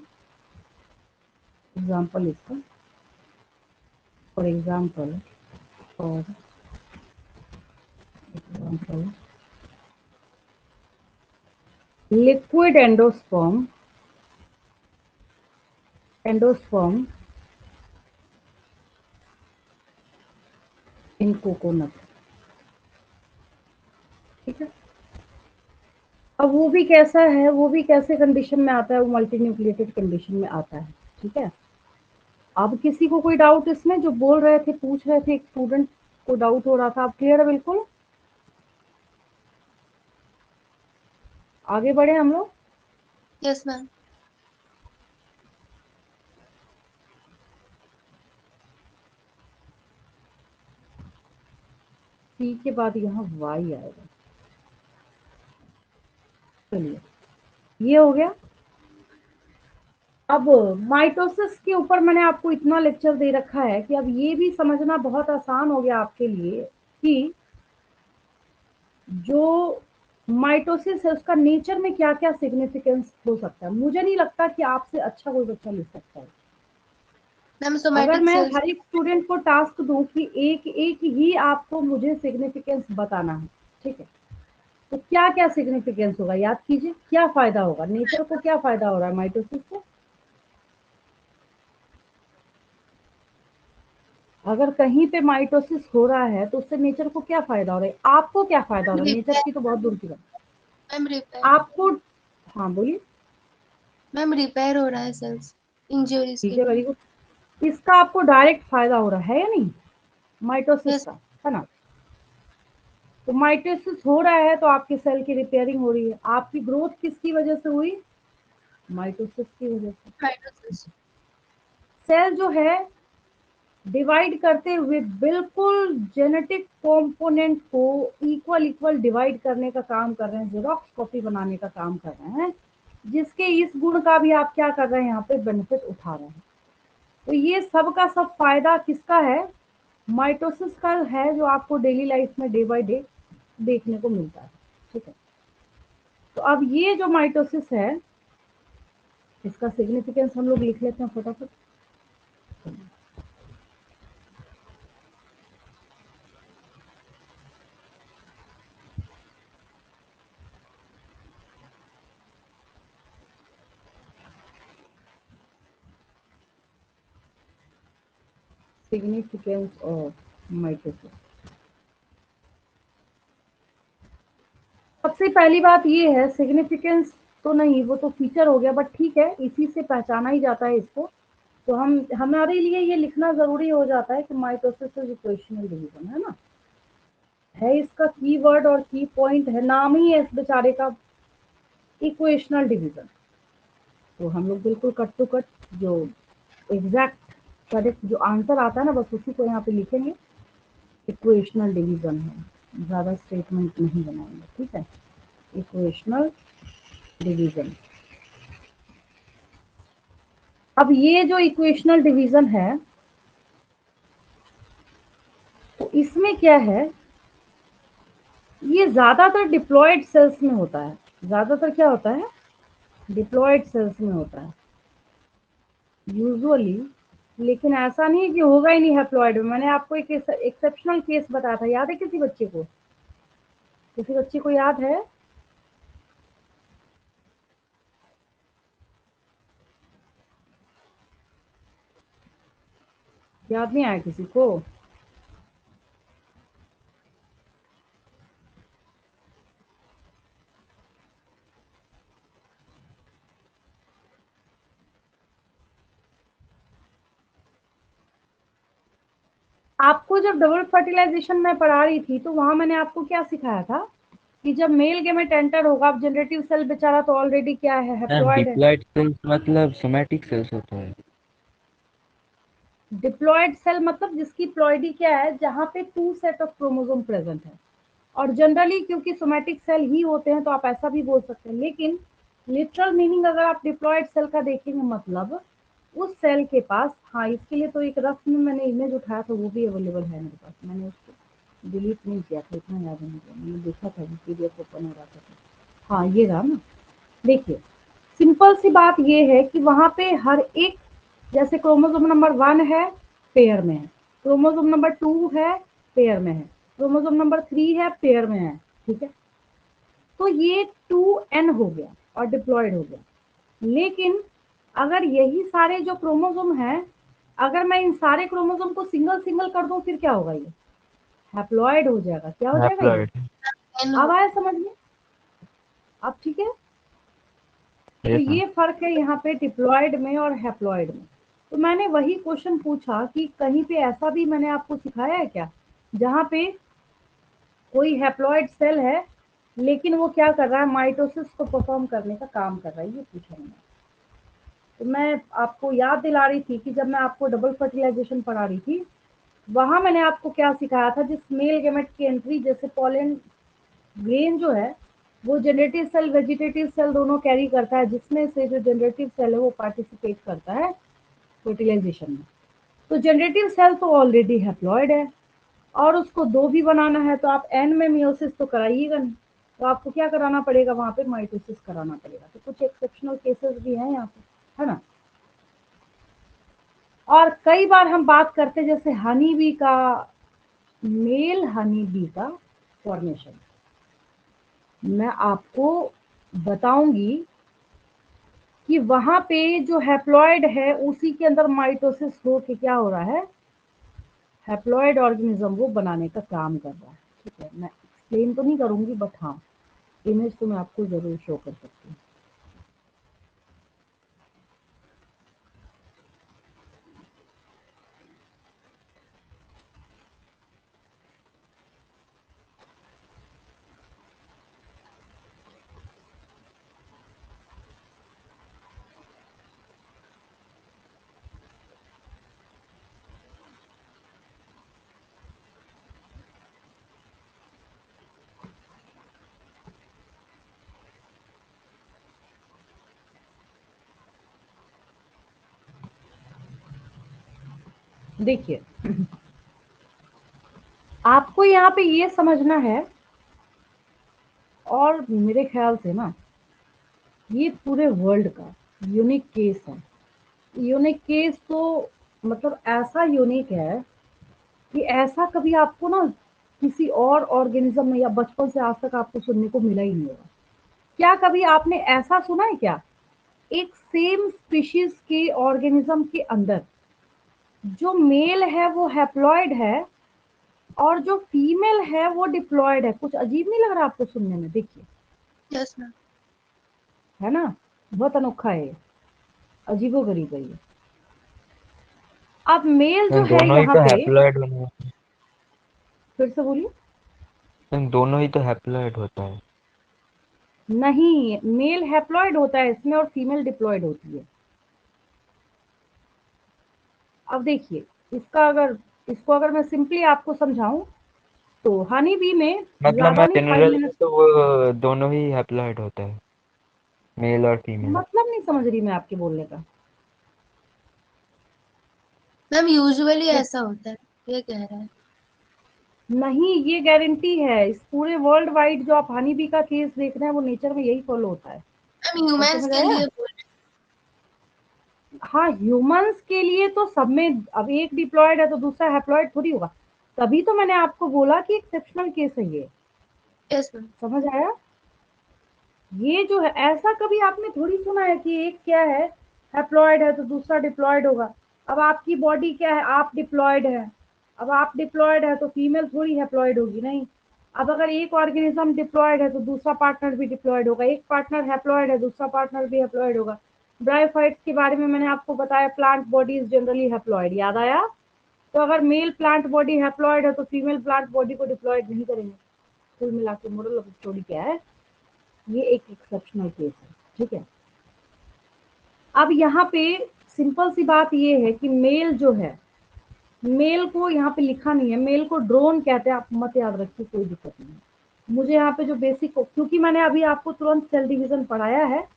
A: एग्जांपल इसका, for example liquid endosperm in coconut, ठीक है। अब वो भी कैसा है, वो भी कैसे कंडीशन में आता है? वो मल्टी न्यूक्लिएटेड कंडीशन में आता है, ठीक है। अब किसी को कोई डाउट इसमें? जो बोल रहे थे, पूछ रहे थे, एक स्टूडेंट को डाउट हो रहा था, आप क्लियर है बिल्कुल? आगे बढ़े हम लोग।
B: Yes ma'am.
A: सी के बाद यहाँ वाई आएगा। चलिए ये हो गया। अब माइटोसिस के ऊपर मैंने आपको इतना लेक्चर दे रखा है कि अब ये भी समझना बहुत आसान हो गया आपके लिए कि जो माइटोसिस है उसका नेचर में क्या क्या सिग्निफिकेंस हो सकता है। मुझे नहीं लगता कि आपसे अच्छा कोई बच्चा लिख सकता है।
B: मैम
A: अगर
B: सोमैटिक
A: मैं
B: सेल्स।
A: हर एक स्टूडेंट को टास्क दूं कि एक एक ही आपको मुझे सिग्निफिकेंस बताना है, ठीक है, तो क्या क्या सिग्निफिकेंस होगा? याद कीजिए, क्या फायदा होगा नेचर को, क्या फायदा हो रहा है माइटोसिस से? अगर कहीं पे माइटोसिस हो रहा है तो उससे नेचर को क्या फायदा हो रहा है? आपको क्या फायदा हो रहा है? नेचर की तो बहुत दूर की बात।
B: Ma'am repair.
A: आपको, हाँ बोलिए।
B: मैम रिपेयर हो रहा है सेल्स इंजरीज
A: ठीक
B: के
A: है, वेरी
B: लिए।
A: गुड। इसका आपको डायरेक्ट फायदा हो रहा है या नहीं, माइटोसिस
B: यस।
A: का, है ना। तो माइटोसिस हो रहा है तो आपके सेल की रिपेयरिंग हो रही है। आपकी ग्रोथ किसकी वजह से हुई, माइटोसिस की वजह से।
B: माइटोसिस।
A: सेल जो है डिवाइड करते हुए बिल्कुल जेनेटिक कंपोनेंट को इक्वल इक्वल डिवाइड करने का काम कर रहे हैं, जेरोक्स कॉपी बनाने का काम कर रहे हैं, जिसके इस गुण का भी आप क्या कर रहे हैं, यहाँ पे बेनिफिट उठा रहे हैं। तो ये सब का सब फायदा किसका है, माइटोसिस का है, जो आपको डेली लाइफ में डे बाय डे देखने को मिलता है। ठीक है, तो अब ये जो माइटोसिस है इसका सिग्निफिकेंस हम लोग लिख लेते हैं फटाफट। Significance of mitosis. सबसे पहली बात ये है, सिग्निफिकेंस तो नहीं, वो तो फीचर हो गया, बट ठीक है, इसी से पहचाना ही जाता है इसको। तो हम हमारे लिए ये लिखना जरूरी हो जाता है कि माइटोसिस इज इक्वेशनल डिवीजन, है ना, है इसका कीवर्ड और की पॉइंट है, नाम ही है इस बेचारे का, इक्वेशनल डिवीजन। तो हम लोग बिल्कुल कट टू कट जो एग्जैक्ट करेक्ट जो आंसर आता है ना, बस उसी को यहाँ पे लिखेंगे, इक्वेशनल डिवीजन है, ज़्यादा स्टेटमेंट नहीं बनाएंगे। ठीक है, इक्वेशनल डिवीजन। अब ये जो इक्वेशनल डिवीजन है, तो इसमें क्या है, ये ज़्यादातर डिप्लॉयड सेल्स में होता है। ज़्यादातर क्या होता है, डिप्लॉयड सेल्स में होता है यूजुअली। लेकिन ऐसा नहीं कि होगा ही नहीं हैप्लॉइड में। मैंने आपको एक एक्सेप्शनल केस बताया था, याद है किसी बच्चे को, किसी बच्चे को याद है, याद नहीं आया किसी को। आपको जब डबल फर्टिलाइजेशन में पढ़ा रही थी, तो वहां मैंने आपको क्या सिखाया था कि जब मेल गेमेट एंटर होगा, अब जनरेटिव सेल बेचारा तो ऑलरेडी क्या है,
C: मैम
A: हैप्लॉइड है।
C: डिप्लॉयड सेल्स मतलब सोमैटिक सेल्स होता है।
A: डिप्लॉयड सेल मतलब जिसकी प्लॉइडी क्या है, जहाँ पे 2 सेट ऑफ क्रोमोसोम प्रेजेंट है। और जनरली क्योंकि सोमैटिक सेल ही होते हैं तो आप ऐसा भी बोल सकते हैं, लेकिन लिटरल मीनिंग अगर आप डिप्लॉयड सेल का देखेंगे, मतलब उस सेल के पास, हाँ इसके लिए तो एक रफ में मैंने इमेज उठाया था, वो भी अवेलेबल है मेरे पास, मैंने उसको डिलीट नहीं किया था, इतना याद नहीं किया, मैंने देखा था पीडीएफ ओपन हो रहा था। हाँ ये रहा ना, देखिए सिंपल सी बात ये है कि वहां पे हर एक, जैसे क्रोमोसोम नंबर 1 है पेयर में है, क्रोमोसोम नंबर 2 है पेयर में है, क्रोमोसोम नंबर 3 है पेयर में है। ठीक है, तो ये 2n हो गया और डिप्लॉयड हो गया। लेकिन अगर यही सारे जो क्रोमोसोम हैं, अगर मैं इन सारे क्रोमोसोम को सिंगल सिंगल कर दूं, फिर क्या होगा, ये हैप्लॉयड हो जाएगा। क्या हो जाएगा ये,
C: हैप्लॉयड।
B: एन
A: अब
B: हो।
A: आया समझ में, अब ठीक है। तो
C: यस मैम।
A: ये फर्क है यहाँ पे डिप्लॉयड में और हैप्लॉयड में। तो मैंने वही क्वेश्चन पूछा कि कहीं पे ऐसा भी मैंने आपको सिखाया है क्या, जहाँ पे कोई हैप्लॉयड सेल है लेकिन वो क्या कर रहा है, माइटोसिस को परफॉर्म करने का काम कर रहा है, ये पूछा मैंने। तो मैं आपको याद दिला रही थी कि जब मैं आपको डबल फर्टिलाइजेशन पढ़ा रही थी, वहां मैंने आपको क्या सिखाया था, जिस मेल गेमेट की एंट्री, जैसे पॉलन ग्रेन जो है वो जनरेटिव सेल वेजिटेटिव सेल दोनों कैरी करता है, जिसमें से जो जनरेटिव सेल है वो पार्टिसिपेट करता है फर्टिलाइजेशन में। तो जनरेटिव सेल तो ऑलरेडी हैप्लॉयड है और उसको 2 भी बनाना है, तो आप एन में मियोसिस तो कराइएगा नहीं, तो आपको क्या कराना पड़ेगा, वहां पे माइटोसिस कराना पड़ेगा। तो कुछ एक्सेप्शनल केसेस भी हैं यहाँ पे, है ना। और कई बार हम बात करते जैसे हनी बी का, मेल हनी बी का फॉर्मेशन, मैं आपको बताऊंगी कि वहां पे जो हैप्लॉयड है उसी के अंदर माइटोसिस हो के क्या हो रहा है, हैप्लॉयड ऑर्गेनिज्म वो बनाने का काम कर रहा है। ठीक है, मैं एक्सप्लेन तो नहीं करूंगी, बट हाँ इमेज तो मैं आपको जरूर शो कर सकती हूँ। देखिए आपको यहाँ पे ये समझना है, और मेरे ख्याल से ना ये पूरे वर्ल्ड का यूनिक केस है। यूनिक केस तो मतलब ऐसा यूनिक है कि ऐसा कभी आपको ना किसी और ऑर्गेनिज्म में या बचपन से आज तक आपको सुनने को मिला ही नहीं होगा। क्या कभी आपने ऐसा सुना है क्या, एक सेम स्पीशीज के ऑर्गेनिज्म के अंदर जो मेल है वो हैप्लॉइड है और जो फीमेल है वो डिप्लॉयड है? कुछ अजीब नहीं लग रहा आपको सुनने में? देखिए,
B: यस मैम।
A: है ना, बहुत अनोखा है, अजीबोगरीब है ये। अब मेल जो
C: मैम
A: है
C: दोनों ही
A: यहाँ
C: तो
A: पे,
C: हैप्लॉइड होने,
A: फिर से बोलिए।
C: मैम दोनों ही तो हैप्लॉइड होता है।
A: नहीं, मेल हैप्लॉइड होता है इसमें और फीमेल डिप्लॉयड होती है। अब देखिए, इसको अगर मैं सिंपली आपको समझाऊं तो हनी बी में
C: मतलब
A: ज्यादा
C: मैं
A: नहीं 5
C: जनरल में
A: मिनट।
C: तो वो दोनों ही हैप्लॉइड होता है, मेल और फीमेल।
A: मतलब नहीं समझ रही मैं आपके बोलने का।
B: मैम यूजुअली ऐसा होता है, ये कह रहा है।
A: नहीं, ये गारंटी है, इस पूरे वर्ल्ड वाइड जो आप हनी बी का केस देख रहे हैं वो नेचर में यही फॉलो होता है।
B: मैम
A: अब
B: ह्यूमंस
A: समझ
B: के
A: आया?
B: लिए बोल रहे
A: हाँ, ह्यूमंस के लिए तो सब में अब एक डिप्लॉयड है तो दूसरा हैप्लॉयड थोड़ी होगा। तभी तो मैंने आपको बोला कि एक्सेप्शनल केस है ये।
B: हैं। Yes ma'am.
A: समझ आया? ये जो है, ऐसा कभी आपने थोड़ी सुना है कि एक क्या है, हैप्लॉयड है तो दूसरा डिप्लॉयड होगा। अब आपकी बॉडी क्या है, आप डिप्लॉयड है, अब आप डिप्लॉयड है तो फीमेल थोड़ी हैप्लॉयड होगी, नहीं। अब अगर एक ऑर्गेनिज्म डिप्लॉयड है तो दूसरा पार्टनर भी डिप्लॉयड होगा, एक पार्टनर हैप्लॉयड है दूसरा पार्टनर भी हैप्लॉयड होगा। ब्रायोफाइट्स के बारे में मैंने आपको बताया, plant body is generally haploid, याद आया? तो अगर मेल प्लांट बॉडी हैप्लॉयड है तो फीमेल प्लांट बॉडी को डिप्लॉयड नहीं करेंगे। कुल मिला के मोरल ऑफ स्टोरी क्या है, ये एक एक्सेप्शनल केस है, ठीक है। अब यहाँ पे सिंपल सी बात ये है कि मेल जो है, मेल को यहाँ पे लिखा नहीं है, मेल को ड्रोन कहते हैं, आप मत याद रखिए, कोई दिक्कत नहीं है। मुझे यहाँ पे जो बेसिक, क्योंकि मैंने अभी आपको तुरंत सेल डिवीजन पढ़ाया है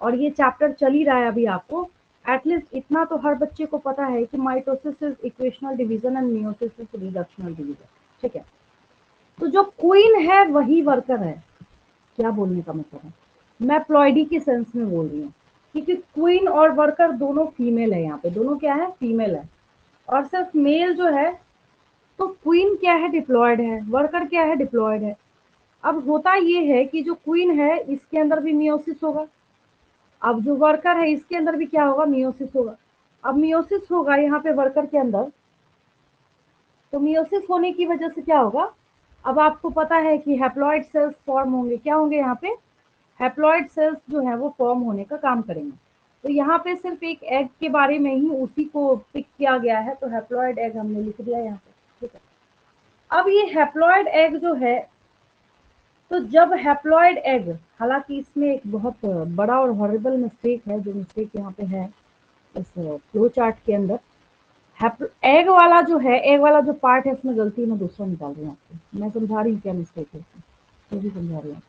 A: और ये चैप्टर चल ही रहा है अभी आपको, एटलीस्ट इतना तो हर बच्चे को पता है कि mitosis is equational division and meiosis is reductional division, ठीक है। तो जो क्वीन है वही वर्कर है। क्या बोलने का मतलब है, मैं प्लॉइडी के सेंस में बोल रही हूँ, क्योंकि क्वीन और वर्कर दोनों फीमेल है, यहाँ पे दोनों क्या है, फीमेल है। और सिर्फ मेल जो है, तो क्वीन क्या है, डिप्लॉयड है, वर्कर क्या है, डिप्लॉयड है। अब होता ये है कि जो क्वीन है इसके अंदर भी मियोसिस होगा, अब जो वर्कर है इसके अंदर भी क्या होगा, मियोसिस होगा। अब मियोसिस होगा यहाँ पे वर्कर के अंदर, तो मियोसिस होने की वजह से क्या होगा, अब आपको पता है कि हैप्लॉइड सेल्स फॉर्म होंगे, क्या होंगे यहाँ पे, हैप्लॉइड सेल्स जो है वो फॉर्म होने का काम करेंगे। तो यहाँ पे सिर्फ एक एग के बारे में ही उसी को पिक किया गया है, तो हैप्लॉइड एग हमने लिख दिया यहाँ पे, ठीक है। अब ये हैप्लॉइड एग जो है, तो जब हैप्लॉइड एग, हालांकि इसमें एक बहुत बड़ा और हॉरिबल मिस्टेक है, जो मिस्टेक यहाँ पे है इस फ्लो चार्ट के अंदर, एग वाला जो है, एग वाला जो पार्ट है इसमें गलती मैं दूसरा निकाल रही हूँ आपको, मैं समझा रही हूँ क्या मिस्टेक है इसमें, वो भी समझा रही हूँ।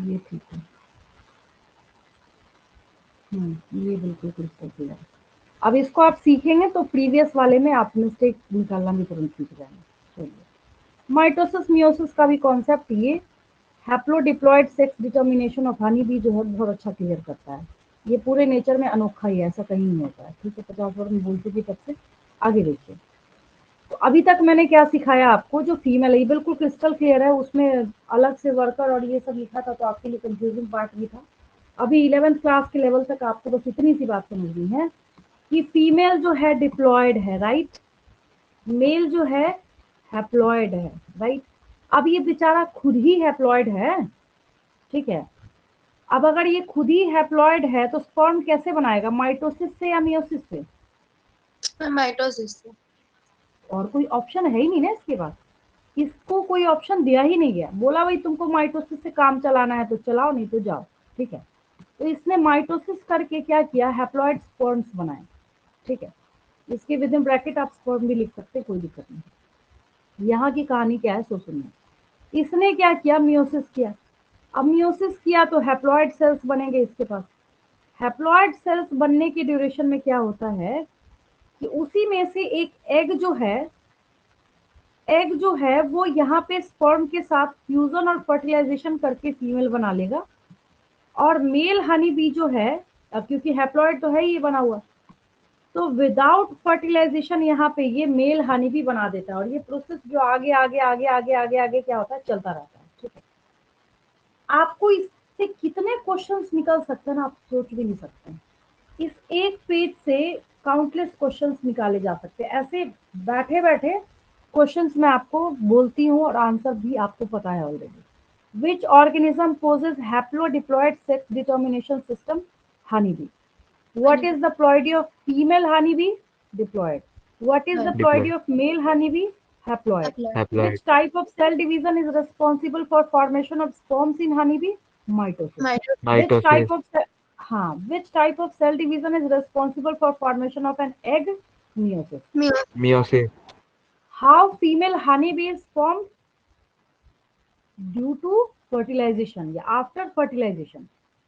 A: ये ठीक है, ये बिल्कुल क्रिस्टल क्लियर है। अब इसको आप सीखेंगे तो प्रीवियस वाले में आप मिस्टेक निकालना भी तुरंत सीख जाएंगे। चलिए, माइटोसिस मियोसिस का भी कॉन्सेप्ट ये haplodiploid sex determination of honey bee जो है बहुत अच्छा क्लियर करता है। ये पूरे नेचर में अनोखा ही है, ऐसा कहीं नहीं होता है, ठीक है। 50 वर्ड में बोल चुकी तब से, आगे देखिए। तो अभी तक मैंने क्या सिखाया आपको, जो फीमेल है ये बिल्कुल क्रिस्टल क्लियर है, उसमें अलग से वर्कर और ये सब लिखा था तो आपके लिए कंफ्यूजिंग पार्ट भी था। अभी 11th क्लास के लेवल तक आपको बस इतनी सी बात समझनी है कि फीमेल जो है डिप्लॉयड है, राइट, मेल जो है हैप्लॉयड है, राइट। अब ये बेचारा खुद ही हैप्लॉयड है, ठीक है। अब अगर ये खुद ही हैप्लॉयड है तो स्पर्म कैसे बनाएगा, माइटोसिस से या मियोसिस से?
B: मैम माइटोसिस से।
A: और कोई ऑप्शन है ही नहीं ना इसके पास, इसको कोई ऑप्शन दिया ही नहीं गया, बोला भाई तुमको माइटोसिस से काम चलाना है तो चलाओ, नहीं तो जाओ, ठीक है। तो इसने माइटोसिस करके क्या किया, हैप्लॉइड स्पर्म्स बनाए, ठीक है। इसके विद इन ब्रैकेट आप स्पर्म भी लिख सकते, कोई दिक्कत नहीं। यहाँ की कहानी क्या है सो सुनिए। इसने क्या किया, मियोसिस किया। अब मियोसिस किया तो हैप्लॉइड सेल्स बनेंगे इसके पास, हैप्लॉइड सेल्स बनने की ड्यूरेशन में क्या होता है कि उसी में से एक एग जो है वो यहाँ पे स्पर्म के साथ फ्यूजन और फर्टिलाइजेशन करके फीमेल बना लेगा, और मेल हनी बी जो है, अब क्योंकि हैप्लॉइड तो है ये बना हुआ, तो विदाउट फर्टिलाइजेशन यहाँ पे ये मेल हनी बी बना देता है, और ये प्रोसेस जो आगे आगे आगे आगे आगे आगे क्या होता है, चलता रहता है। ठीक है, आपको इससे कितने क्वेश्चंस निकल सकते हैं ना, आप सोच भी नहीं सकते हैं। इस एक पेज से काउंटलेस क्वेश्चंस निकाले जा सकते हैं, ऐसे बैठे बैठे क्वेश्चंस मैं आपको बोलती हूँ और आंसर भी आपको पता है already. Which organism possesses haplodiploid sex determination system? Honeybee. What is the ploidy of female honeybee? Diploid. What is the ploidy
C: Diploid.
A: of male honeybee? Haploid.
B: Haploid.
A: Which
C: Haploid.
A: type of cell division is responsible for formation of sperms in honeybee? Mitosis. Which type
C: Mitosis.
A: of which type of cell division is responsible for formation of an egg? Meiosis.
C: Meiosis.
A: How female honeybee is formed? Due to fertilisation या after fertilisation,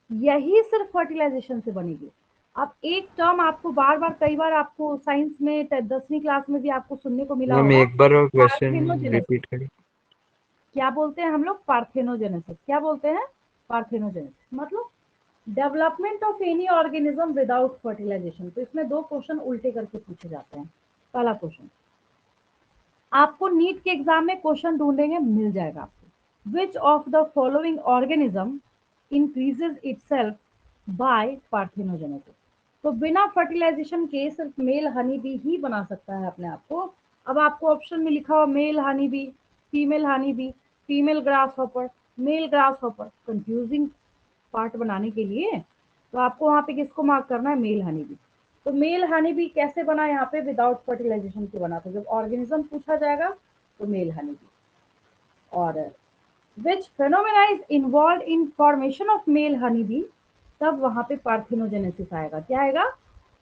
A: यही सिर्फ fertilisation से बनेगी। अब एक term आपको बार बार कई बार आपको साइंस में 10वीं क्लास में भी आपको सुनने को मिला
C: मैम
A: होगा,
C: एक बार क्वेश्चन
A: पार्थेनोजेनेसिस।
C: रिपीट करें।
A: क्या बोलते हैं हम लोग? पार्थेनोजेनेसिस। क्या बोलते हैं? पार्थेनोजेनेसिस मतलब development of any organism without fertilisation. तो इसमें दो क्वेश्चन उल्टे करके पूछे जाते हैं। पहला क्वेश्चन आपको नीट के एग्जाम में क्वेश्चन ढूंढेंगे, मिल जाएगा आपको। Which of the following organism increases itself by parthenogenesis? तो बिना फर्टिलाइजेशन के सिर्फ मेल हनी बी ही बना सकता है अपने आप को। अब आपको ऑप्शन में लिखा हुआ male honey bee, female honey bee, female grasshopper, male grasshopper, confusing part बनाने के लिए तो आपको वहां पे किसको मार्क करना है? Male honey bee. तो मेल हनी बी कैसे बना? यहाँ पे विदाउट फर्टिलाइजेशन के बना। तो जब ऑर्गेनिज्म पूछा जाएगा तो मेल हनी बी। और which phenomena is involved in formation of male honeybee, तब वहां पे पार्थेनोजेनेसिस आएगा। क्या आएगा?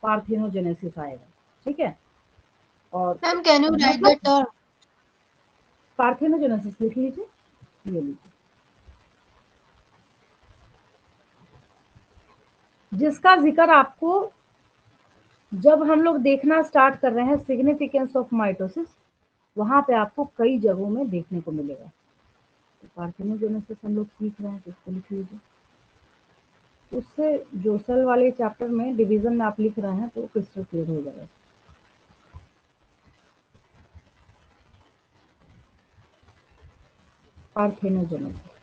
A: पार्थेनोजेनेसिस आएगा। ठीक है, और
B: ma'am can you right the
A: मतलब
B: टर्म?
A: पार्थेनोजेनेसिस लिख लीजिए, ये लीजिए, जिसका जिक्र आपको जब हम लोग देखना स्टार्ट कर रहे हैं सिग्निफिकेंस ऑफ माइटोसिस, वहां पे आपको कई जगहों में देखने को मिलेगा। तो पार्थेनोजेनेसिस हम लोग सीख रहे हैं, तो इसको लिख लीजिए। उससे जो सेल वाले चैप्टर में डिवीजन में आप लिख रहे हैं तो क्रिस्टल क्लियर हो जाएगा। Parthenogenesis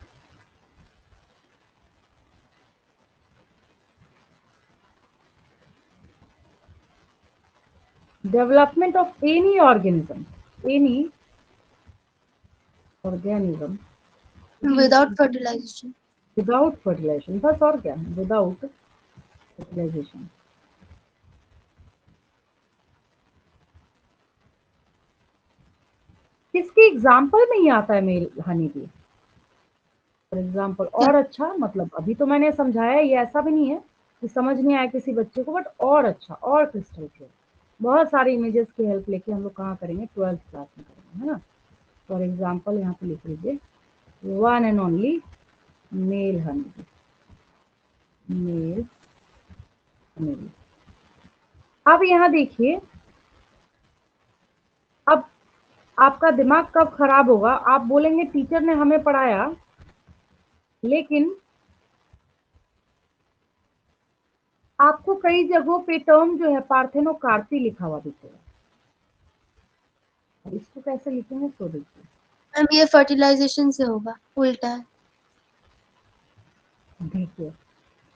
A: development of any organism
B: without fertilisation.
A: Without fertilisation, बस और क्या, विदाउट फर्टिलाइजेशन। किसकी एग्जाम्पल में ही आता है male honey bee? For example, और अच्छा मतलब अभी तो मैंने समझाया, ये ऐसा भी नहीं है कि समझ नहीं आया किसी बच्चे को, बट और अच्छा और क्रिस्टल क्लियर बहुत सारे इमेजेस की हेल्प लेके हम लोग कहाँ करेंगे? 12th क्लास में करेंगे, है ना। फॉर एग्जाम्पल यहाँ पे लिख लीजिए one and only male honey, male honey. अब यहाँ देखिए, अब आपका दिमाग कब खराब होगा? आप बोलेंगे टीचर ने हमें पढ़ाया, लेकिन आपको कई जगहों पे टर्म जो है पार्थेनोकार्पी लिखा हुआ दिखेगा। इसको कैसे लिखेंगे तो देखिए,
B: मैम ये फर्टिलाइजेशन से होगा, उल्टा है।
A: देखिए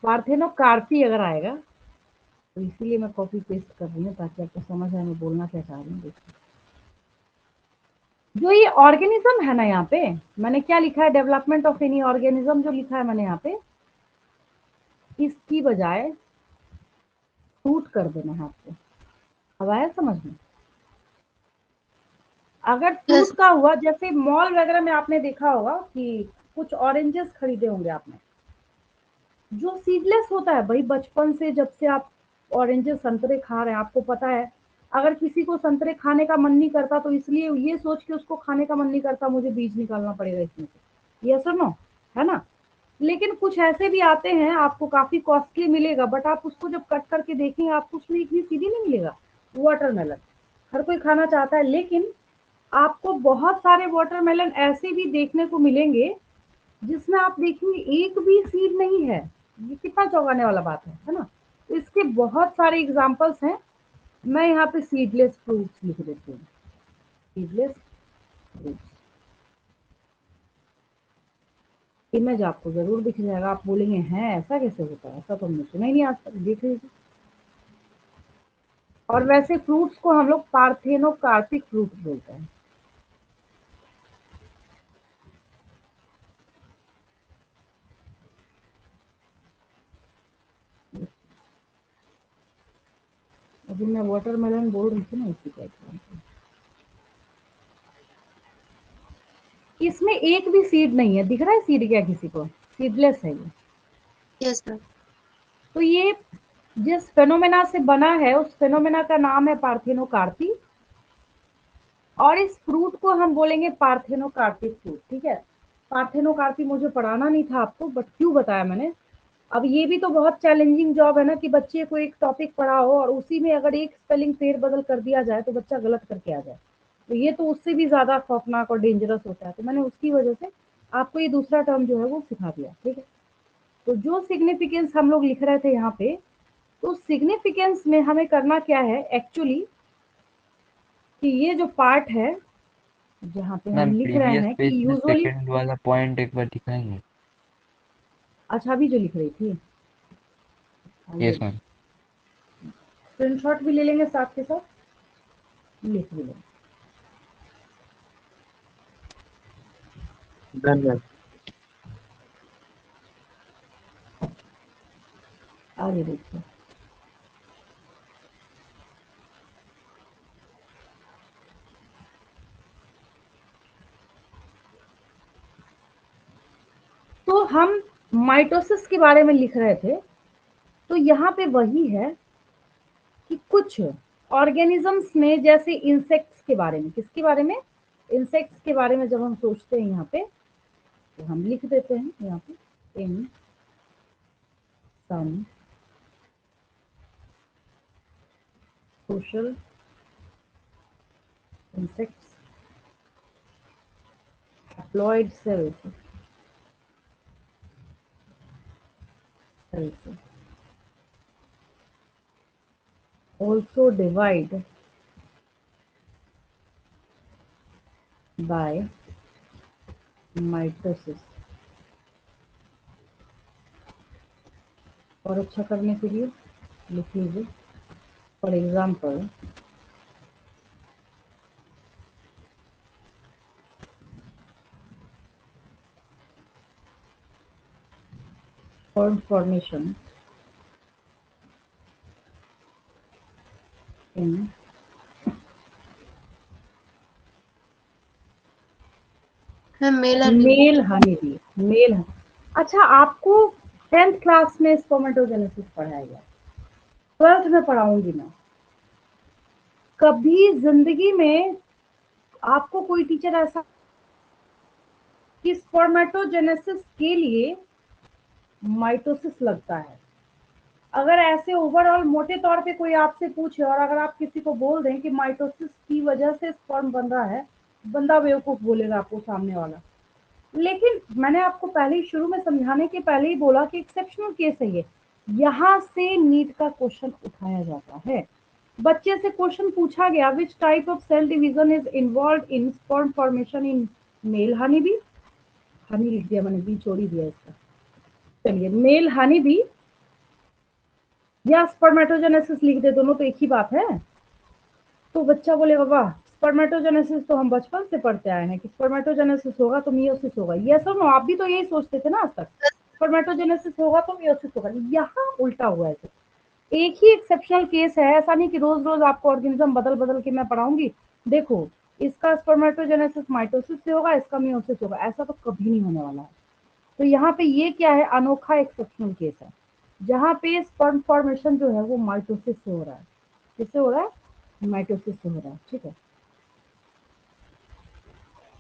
A: पार्थेनोकार्पी अगर आएगा तो इसीलिए मैं कॉपी पेस्ट कर रही हूँ ताकि आपको समझ आए मैं बोलना क्या चाह रही हूँ। देखिए जो ये ऑर्गेनिज्म है ना, यहाँ पे मैंने क्या लिखा है? डेवलपमेंट ऑफ एनी ऑर्गेनिज्म जो लिखा है मैंने यहाँ पे, इसकी बजाय फ्रूट कर देना है आपको। अब आया समझ में? अगर फ्रूट का हुआ, जैसे मॉल वगैरह में आपने देखा होगा कि कुछ ऑरेंजेस खरीदे होंगे आपने, जो सीडलेस होता है भाई, बचपन से जब से आप ऑरेंजेस संतरे खा रहे हैं, आपको पता है अगर किसी को संतरे खाने का मन नहीं करता तो इसलिए ये सोच के उसको खाने का मन नहीं करता मुझे बीज निकालना पड़ेगा इसमें से, यस और नो, है ना। लेकिन कुछ ऐसे भी आते हैं आपको काफी कॉस्टली मिलेगा, बट आप उसको जब कट करके देखेंगे आपको उसमें एक भी सीधी नहीं मिलेगा। वाटरमेलन हर कोई खाना चाहता है, लेकिन आपको बहुत सारे वाटरमेलन ऐसे भी देखने को मिलेंगे जिसमें आप देखेंगे एक भी सीड नहीं है। ये कितना चौंकाने वाला बात है ना। तो इसके बहुत सारे एग्जांपल्स हैं। मैं यहाँ पे सीडलेस फ्रूट्स लिख देती हूँ, सीडलेस फ्रूट्स। इमेज आपको जरूर दिख जाएगा, आप बोलेंगे हैं ऐसा कैसे होता है, ऐसा तो हमने सुना ही नहीं आज तक। देख लीजिए। और वैसे फ्रूट्स को हम लोग पार्थेनोकार्पिक फ्रूट बोलते हैं। अभी मैं वाटरमेलन बोल रही थी ना, इसी का एग्जाम्पल। इसमें एक भी सीड नहीं है, दिख रहा है सीड क्या किसी को? सीडलेस है ये।
B: Yes ma'am.
A: तो ये जिस फेनोमेना से बना है उस फेनोमेना का नाम है पार्थेनोकार्पी, और इस फ्रूट को हम बोलेंगे पार्थेनोकार्पिक फ्रूट। ठीक है, पार्थेनोकार्पी मुझे पढ़ाना नहीं था आपको, बट क्यों बताया मैंने। अब ये भी तो बहुत चैलेंजिंग जॉब है ना कि बच्चे को एक टॉपिक पढ़ाओ और उसी में अगर एक स्पेलिंग फेर बदल कर दिया जाए तो बच्चा गलत करके आ जाए, तो ये तो उससे भी ज्यादा खौफनाक और डेंजरस होता है। तो मैंने उसकी वजह से आपको ये दूसरा टर्म जो है वो सिखा दिया। ठीक है, तो जो सिग्निफिकेंस हम लोग लिख रहे थे यहाँ पे, तो सिग्निफिकेंस में हमें करना क्या है एक्चुअली, कि ये जो पार्ट है जहाँ पे हम
C: मैम
A: लिख रहे
C: प्रीवियस
A: हैं
C: पेज
A: कि
C: में
A: यूजुअली।
C: सेकंड वाला पॉइंट एक बार दिखाएंगे?
A: अच्छा, अभी जो लिख रही थी,
C: यस मैम।
A: स्क्रीनशॉट भी ले लेंगे साथ के साथ, लिख भी लेंगे।
D: धन्यवाद।
A: आगे देखिए। तो हम माइटोसिस के बारे में लिख रहे थे, तो यहाँ पे वही है कि कुछ ऑर्गेनिजम्स में, जैसे इंसेक्ट्स के बारे में, किसके बारे में? इंसेक्ट्स के बारे में जब हम सोचते हैं यहाँ पे, तो हम लिख देते हैं यहाँ पे in some social insects haploid cells also divide by mitosis। और अच्छा करने के लिए लिख लीजिए, for example sperm formation in
B: male और
A: मेल हनी बी। अच्छा, आपको 10th क्लास में स्पर्मेटोजेनेसिस पढ़ाया गया, 12th में पढ़ाऊंगी मैं। कभी जिंदगी में आपको कोई टीचर ऐसा कि स्पर्मेटोजेनेसिस के लिए माइटोसिस लगता है, अगर ऐसे ओवरऑल मोटे तौर पे कोई आपसे पूछे और अगर आप किसी को बोल दें कि माइटोसिस की वजह से स्पर्म बन रहा है, बंदा बेवकूफ बोलेगा आपको सामने वाला। लेकिन मैंने आपको पहले ही शुरू में समझाने के पहले ही बोला कि एक्सेप्शनल केस है ये, यहाँ से नीट का क्वेश्चन उठाया जाता है। बच्चे से क्वेश्चन पूछा गया, which type of cell division is involve in sperm formation in male honey bee. Honey लिख दिया मैंने, बी छोड़ ही दिया इसका। चलिए, मेल हनी बी या स्पर्मेटोजेनेसिस लिख दे, दोनों तो एक ही बात है। तो बच्चा बोले बाबा स्पर्मेटोजेनेसिस तो हम बचपन से पढ़ते आए हैं कि स्पर्मेटोजेनेसिस होगा तो मियोसिस होगा। ये सर नो, आप भी तो यही सोचते थे ना आज तक, स्पर्मेटोजेनेसिस होगा तो मियोसिस होगा। यहाँ उल्टा हुआ है सर। एक ही एक्सेप्शनल केस है, ऐसा नहीं कि रोज रोज आपको ऑर्गेनिज्म बदल बदल के मैं पढ़ाऊंगी। देखो, इसका स्पर्मेटोजेनेसिस माइटोसिस से होगा, इसका मियोसिस होगा, ऐसा तो कभी नहीं होने वाला है। तो यहाँ पे ये क्या है, अनोखा एक्सेप्शनल केस है जहाँ पे स्पर्म फॉर्मेशन जो है वो माइटोसिस से हो रहा है। किससे हो रहा है? माइटोसिस से हो रहा है। ठीक है,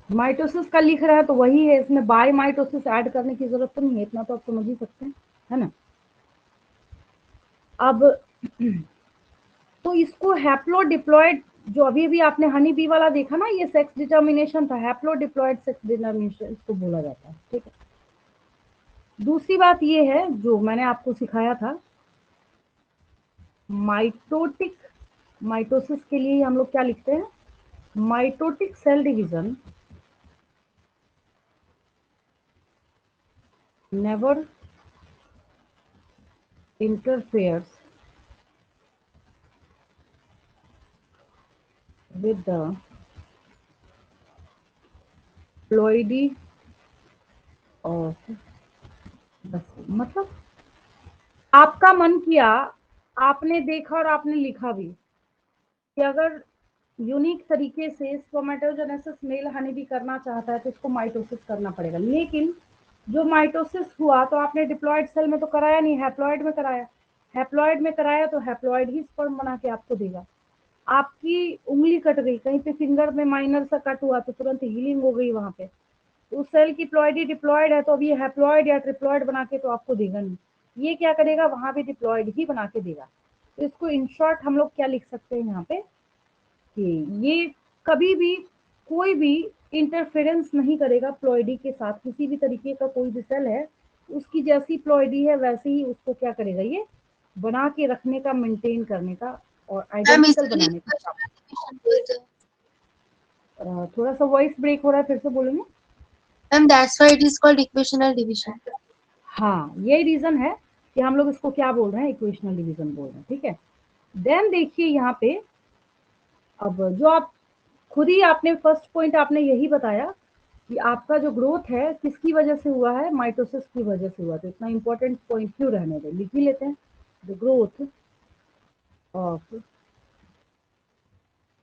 A: माइटोसिस का लिख रहा है तो वही है, इसमें बाय माइटोसिस ऐड करने की जरूरत तो नहीं है, इतना तो आप समझ ही सकते हैं, है ना। अब तो इसको हैप्लोडिप्लॉइड, जो अभी अभी आपने हनी बी वाला देखा ना, ये सेक्स डिटर्मिनेशन था, हैप्लोडिप्लॉइड सेक्स डिटर्मिनेशन इसको बोला जाता है, ठीक है। दूसरी बात ये है जो मैंने आपको सिखाया था, माइटोटिक, माइटोसिस के लिए हम लोग क्या लिखते हैं, mitotic cell division never interferes with the ploidy of the cell। मतलब आपका मन किया, आपने देखा और आपने लिखा भी कि अगर यूनिक तरीके से स्पर्मेटोजेनेसिस मेल हनी भी करना चाहता है तो इसको माइटोसिस करना पड़ेगा, लेकिन जो माइटोसिस हुआ तो आपने डिप्लॉयड सेल में तो कराया नहीं, हैप्लॉयड में कराया, हैप्लॉयड में कराया तो हैप्लॉयड ही स्पर्म बना के आपको देगा। आपकी उंगली कट गई, कहीं पे फिंगर में माइनर सा कट हुआ तो तुरंत हीलिंग हो गई वहां पे, उस सेल की प्लॉइडी डिप्लॉयड है तो अब ये हैप्लॉयड या ट्रिप्लॉयड बना के तो आपको देगा नहीं, ये क्या करेगा, वहां भी डिप्लॉयड ही बना के देगा। तो इसको इन शॉर्ट हम लोग क्या लिख सकते हैं यहाँ पे कि ये कभी भी कोई भी इंटरफेरेंस नहीं करेगा प्लॉइडी के साथ, किसी भी तरीके का कोई भी सेल है उसकी जैसी प्लॉइडी है वैसे ही उसको क्या करेगा, ये बना के रखने का, मेंटेन करने का और
B: मैम
A: आइडेंटिकल
B: इसीलिए
A: बनाने का काम।
B: डिविजन बोलते हैं।
A: थोड़ा सा वॉइस ब्रेक हो रहा है, फिर से बोलेंगे।
B: Ma'am that's why it is called equational division.
A: हाँ, यही रीजन है कि हम लोग इसको क्या बोल रहे हैं, इक्वेशनल डिवीजन बोल रहे हैं, ठीक है। देन देखिए यहाँ पे, अब जो आप खुद ही आपने फर्स्ट पॉइंट आपने यही बताया कि आपका जो ग्रोथ है किसकी वजह से हुआ है, माइटोसिस की वजह से हुआ, तो इतना इंपॉर्टेंट पॉइंट क्यों रहने दें, लिख ही लेते हैं। The growth of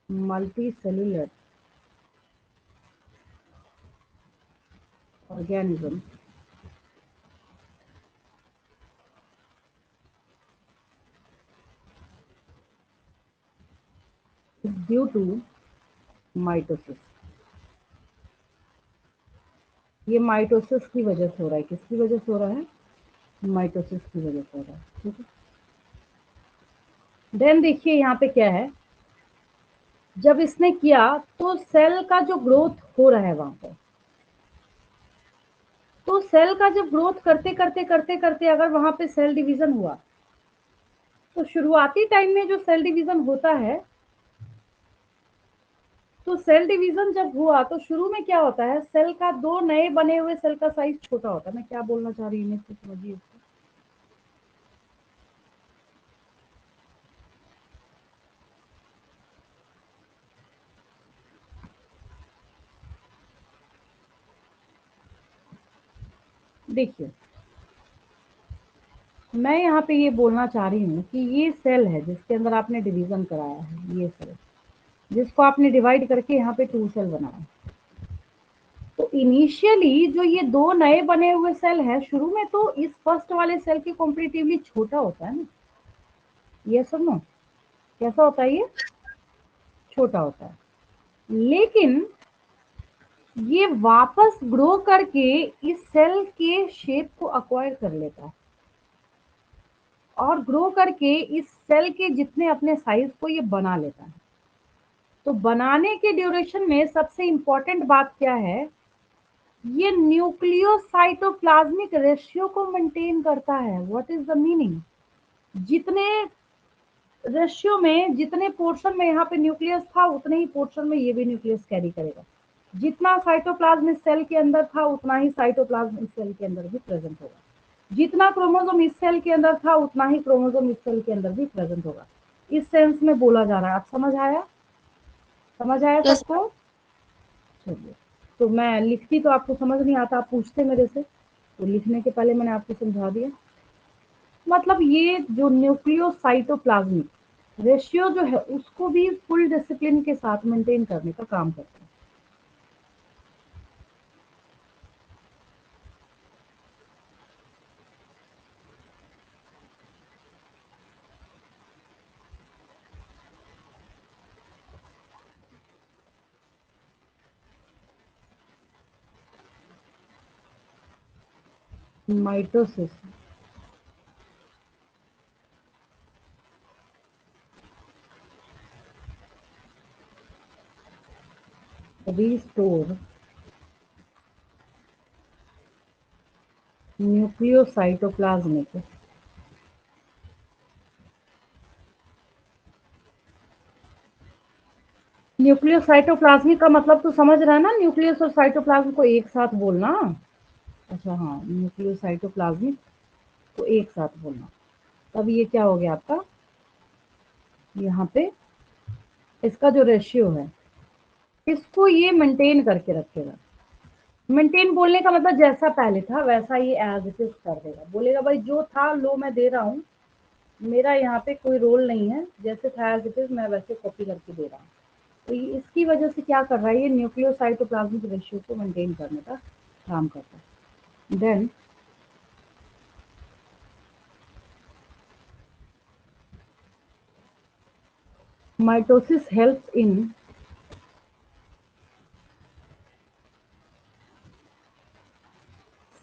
A: multicellular organism is due to mitosis. ये माइटोसिस की वजह से हो रहा है, किसकी वजह से हो रहा है, माइटोसिस की वजह से हो रहा है, ठीक है। देन देखिए यहाँ पे क्या है, जब इसने किया तो सेल का जो ग्रोथ हो रहा है वहां पे, तो सेल का जब ग्रोथ करते करते करते करते अगर वहां पे सेल डिवीजन हुआ, तो शुरुआती टाइम में जो सेल डिवीजन होता है, तो सेल डिवीजन जब हुआ तो शुरू में क्या होता है, सेल का दो नए बने हुए सेल का साइज छोटा होता है। मैं क्या बोलना चाह रही हूँ समझिए इसको। देखिए मैं यहाँ पे ये बोलना चाह रही हूँ कि ये सेल है जिसके अंदर आपने डिवीजन कराया है, ये सेल जिसको आपने डिवाइड करके यहाँ पे टू सेल बनाया, तो इनिशियली जो ये दो नए बने हुए सेल है शुरू में तो इस फर्स्ट वाले सेल के कॉम्परेटिवली छोटा होता है ना, ये सब नो कैसा होता है, ये छोटा होता है, लेकिन ये वापस ग्रो करके इस सेल के शेप को अक्वायर कर लेता है और ग्रो करके इस सेल के जितने अपने साइज को ये बना लेता है। तो बनाने के ड्यूरेशन में सबसे इंपॉर्टेंट बात क्या है, ये न्यूक्लियोसाइटोप्लाज्मिक रेशियो को मेंटेन करता है। व्हाट इज द मीनिंग, जितने रेशियो में, जितने पोर्शन में यहाँ पे न्यूक्लियस था उतने ही पोर्शन में ये भी न्यूक्लियस कैरी करेगा, जितना साइटोप्लाज्म इस सेल के अंदर था उतना ही साइटोप्लाज्म इस सेल के अंदर भी प्रेजेंट होगा, जितना क्रोमोसोम इस सेल के अंदर था उतना ही क्रोमोसोम इस सेल के अंदर भी प्रेजेंट होगा। इस सेंस में बोला जा रहा है, आप समझ आया, समझ आया
B: यस
A: सबको। चलिए, तो मैं लिखती तो आपको समझ नहीं आता, आप पूछते मेरे से, तो लिखने के पहले मैंने आपको समझा दिया। मतलब ये जो न्यूक्लियोसाइटोप्लाज्मिक रेशियो जो है उसको भी फुल डिसिप्लिन के साथ मेंटेन करने का काम करता है। माइटोसिस restore न्यूक्लियोसाइटोप्लाज्मिक न्यूक्लियोसाइटोप्लाज्मिक का मतलब तो समझ रहा है ना, न्यूक्लियस और साइटोप्लाज्म को एक साथ बोलना। अच्छा हाँ, न्यूक्लियोसाइटोप्लाज्मिक को एक साथ बोलना। तब ये क्या हो गया आपका, यहाँ पे इसका जो रेशियो है इसको ये मेंटेन करके रखेगा। मेंटेन बोलने का मतलब जैसा पहले था वैसा ये एज इट इज कर देगा। बोलेगा भाई जो था लो मैं दे रहा हूँ, मेरा यहाँ पे कोई रोल नहीं है, जैसे था एज इट इज मैं वैसे कॉपी करके दे रहा हूँ। तो इसकी वजह से क्या कर रहा है, ये न्यूक्लियोसाइटोप्लाज्मिक रेशियो को मेंटेन करने का काम करता है। Then mitosis helps in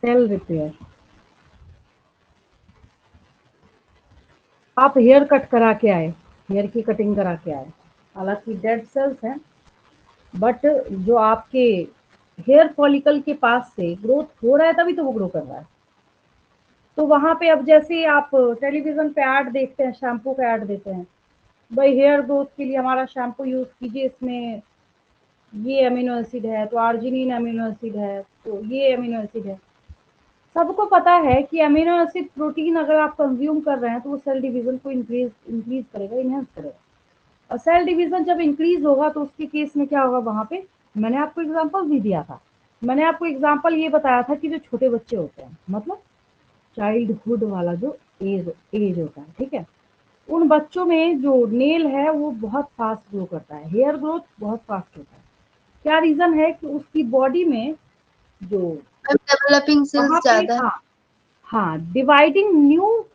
A: cell repair. आप हेयर कट करा के आए, हेयर की कटिंग करा के आए, हालांकि डेड सेल्स हैं, बट जो आपके हेयर फॉलिकल के पास से ग्रोथ हो रहा है तभी तो वो ग्रो कर रहा है। तो वहां पे अब जैसे आप टेलीविजन पे ऐड देखते हैं, शैम्पू का ऐड देते हैं, भाई हेयर ग्रोथ के लिए हमारा शैम्पू यूज कीजिए, इसमें ये अमीनो एसिड है, तो आर्जिनिन अमीनो एसिड है, तो ये अमीनो एसिड है। सबको पता है कि अमीनो एसिड प्रोटीन अगर आप कंज्यूम कर रहे हैं तो वो सेल डिवीजन को इंक्रीज करेगा, इनहेंस करेगा। और सेल डिवीजन जब इंक्रीज होगा तो उसके केस में क्या होगा, वहां पे मैंने आपको एग्जांपल भी दिया था। मैंने आपको एग्जांपल ये बताया था कि जो छोटे बच्चे होते हैं, मतलब चाइल्डहुड वाला जो एज एज होता है, ठीक है, उन बच्चों में जो नेल है वो बहुत फास्ट ग्रो करता है, हेयर ग्रोथ बहुत फास्ट होता है। क्या रीजन है कि उसकी बॉडी में जो
B: डेवलपिंग
A: वहां
B: सेल्स
A: पे,
B: ज्यादा है।
A: हाँ हाँ, डिवाइडिंग न्यू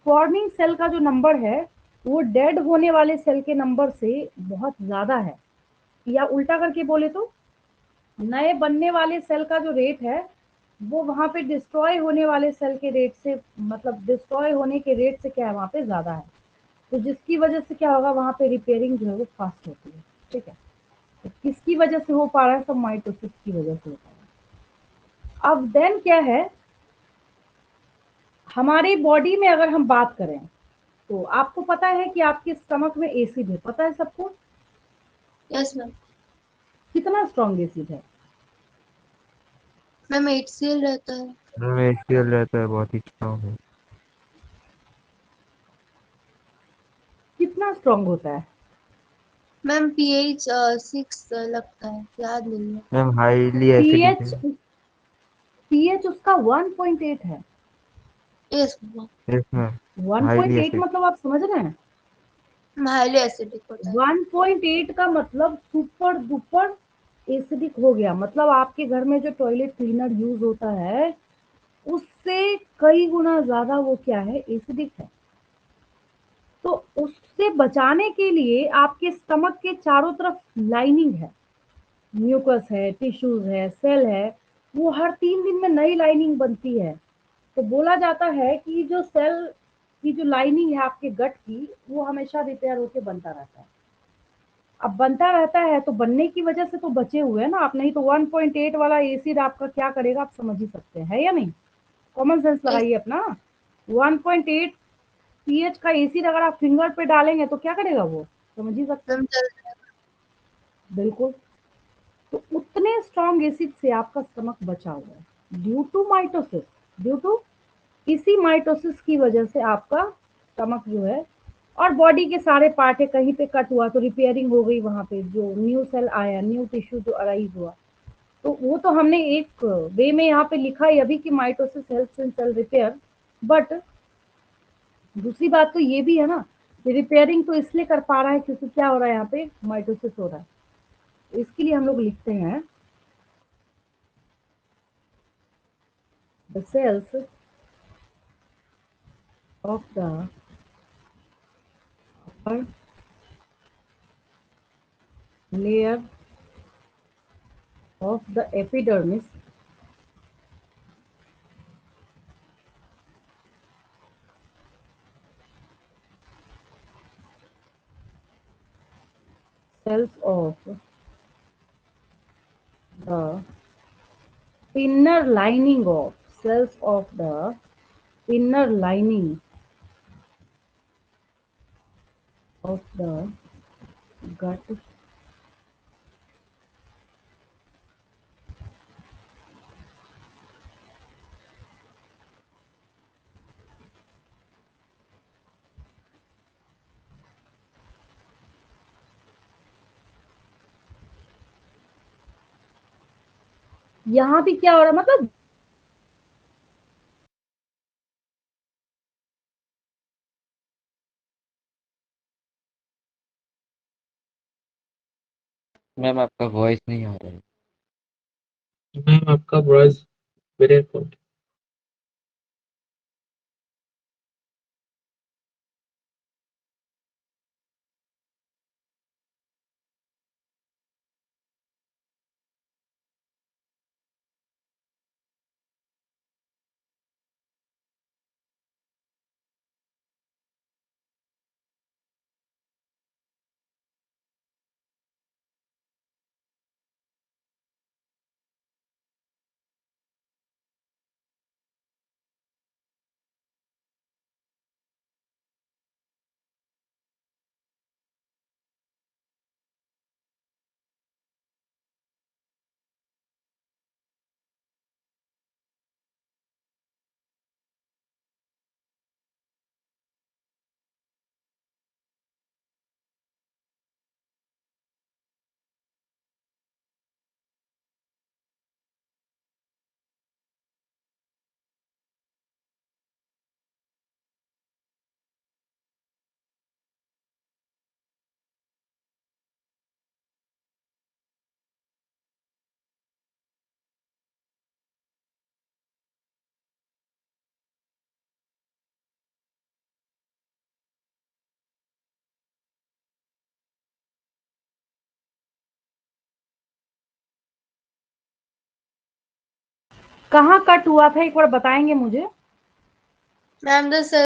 A: फॉर्मिंग सेल का जो नंबर है वो डेड होने वाले सेल के नंबर से बहुत ज्यादा है। या उल्टा करके बोले तो नए बनने वाले सेल का जो रेट है वो वहां पे डिस्ट्रॉय होने वाले सेल के रेट से, मतलब डिस्ट्रॉय होने के रेट से क्या है वहां पे ज्यादा है। तो जिसकी वजह से क्या होगा, वहां पे रिपेयरिंग जो है वो फास्ट होती है। ठीक है, तो किसकी वजह से हो पा रहा है, सब माइटोसिस की वजह से हो पा रहा है। अब देन क्या है, हमारी बॉडी में अगर हम बात करें तो आपको पता है कि आपके स्टमक में एसिड है, पता है सबको?
B: Yes ma'am.
A: कितना स्ट्रॉन्ग एसिड है?
B: मैम HCl रहता है।
C: में HCl रहता है, बहुत ही स्ट्रॉन्ग है।
A: कितना स्ट्रॉन्ग होता है?
B: मैम pH 6 लगता है, याद नहीं है।
C: मैम हाईली एसिडिक है।
A: पीएच, पीएच उसका 1.8 है।
B: Yes ma'am.
C: Yes ma'am, highly
A: 1.8
C: acidic.
A: मतलब आप समझ रहे हैं,
B: हाईली एसिडिक होता है।
A: 1.8 का मतलब सुपर डुपर एसिडिक हो गया। मतलब आपके घर में जो टॉयलेट क्लीनर यूज होता है उससे कई गुना ज्यादा वो क्या है, एसिडिक है। तो उससे बचाने के लिए आपके स्टमक के चारों तरफ लाइनिंग है, म्यूकस है, टिश्यूज है, सेल है, वो हर 3 दिन में नई लाइनिंग बनती है। तो बोला जाता है कि जो सेल की जो लाइनिंग है आपके गट की वो हमेशा रिपेयर होके बनता रहता है। अब बनता रहता है तो बनने की वजह से तो बचे हुए हैं ना आप, नहीं तो 1.8 वाला एसिड आपका क्या करेगा आप समझ ही सकते हैं, है या नहीं? कॉमन सेंस
B: यस
A: लगाइए अपना। 1.8 पीएच का एसिड अगर आप फिंगर पे डालेंगे तो क्या करेगा वो, समझ ही सकते हैं।
B: मैम चल जाएगा।
A: बिल्कुल। तो उतने स्ट्रॉन्ग एसिड से आपका स्टमक बचा हुआ है due to mitosis. Due to इसी माइटोसिस की वजह से आपका स्टमक जो है और बॉडी के सारे पार्ट है, कहीं पे कट हुआ तो रिपेयरिंग हो गई, वहां पे जो न्यू सेल आया, न्यू टिश्यू जो अराइज हुआ, तो वो तो हमने एक वे में यहाँ पे लिखा है अभी कि mitosis helps in cell repair. But दूसरी बात तो ये भी है ना कि रिपेयरिंग तो इसलिए कर पा रहा है क्योंकि क्या हो रहा है, यहाँ पे माइटोसिस हो रहा है। तो इसके लिए हम लोग लिखते हैं the cells of the upper layer of the epidermis cells of the inner lining of cells of the inner lining of the gut यहाँ भी क्या हो रहा है मतलब
C: मैम आपका वॉइस नहीं आ रहा है।
D: मैम आपका वॉइस ब्रेक हो गया।
A: कहाँ कट हुआ था एक बार बताएंगे मुझे।
B: मैम द सेल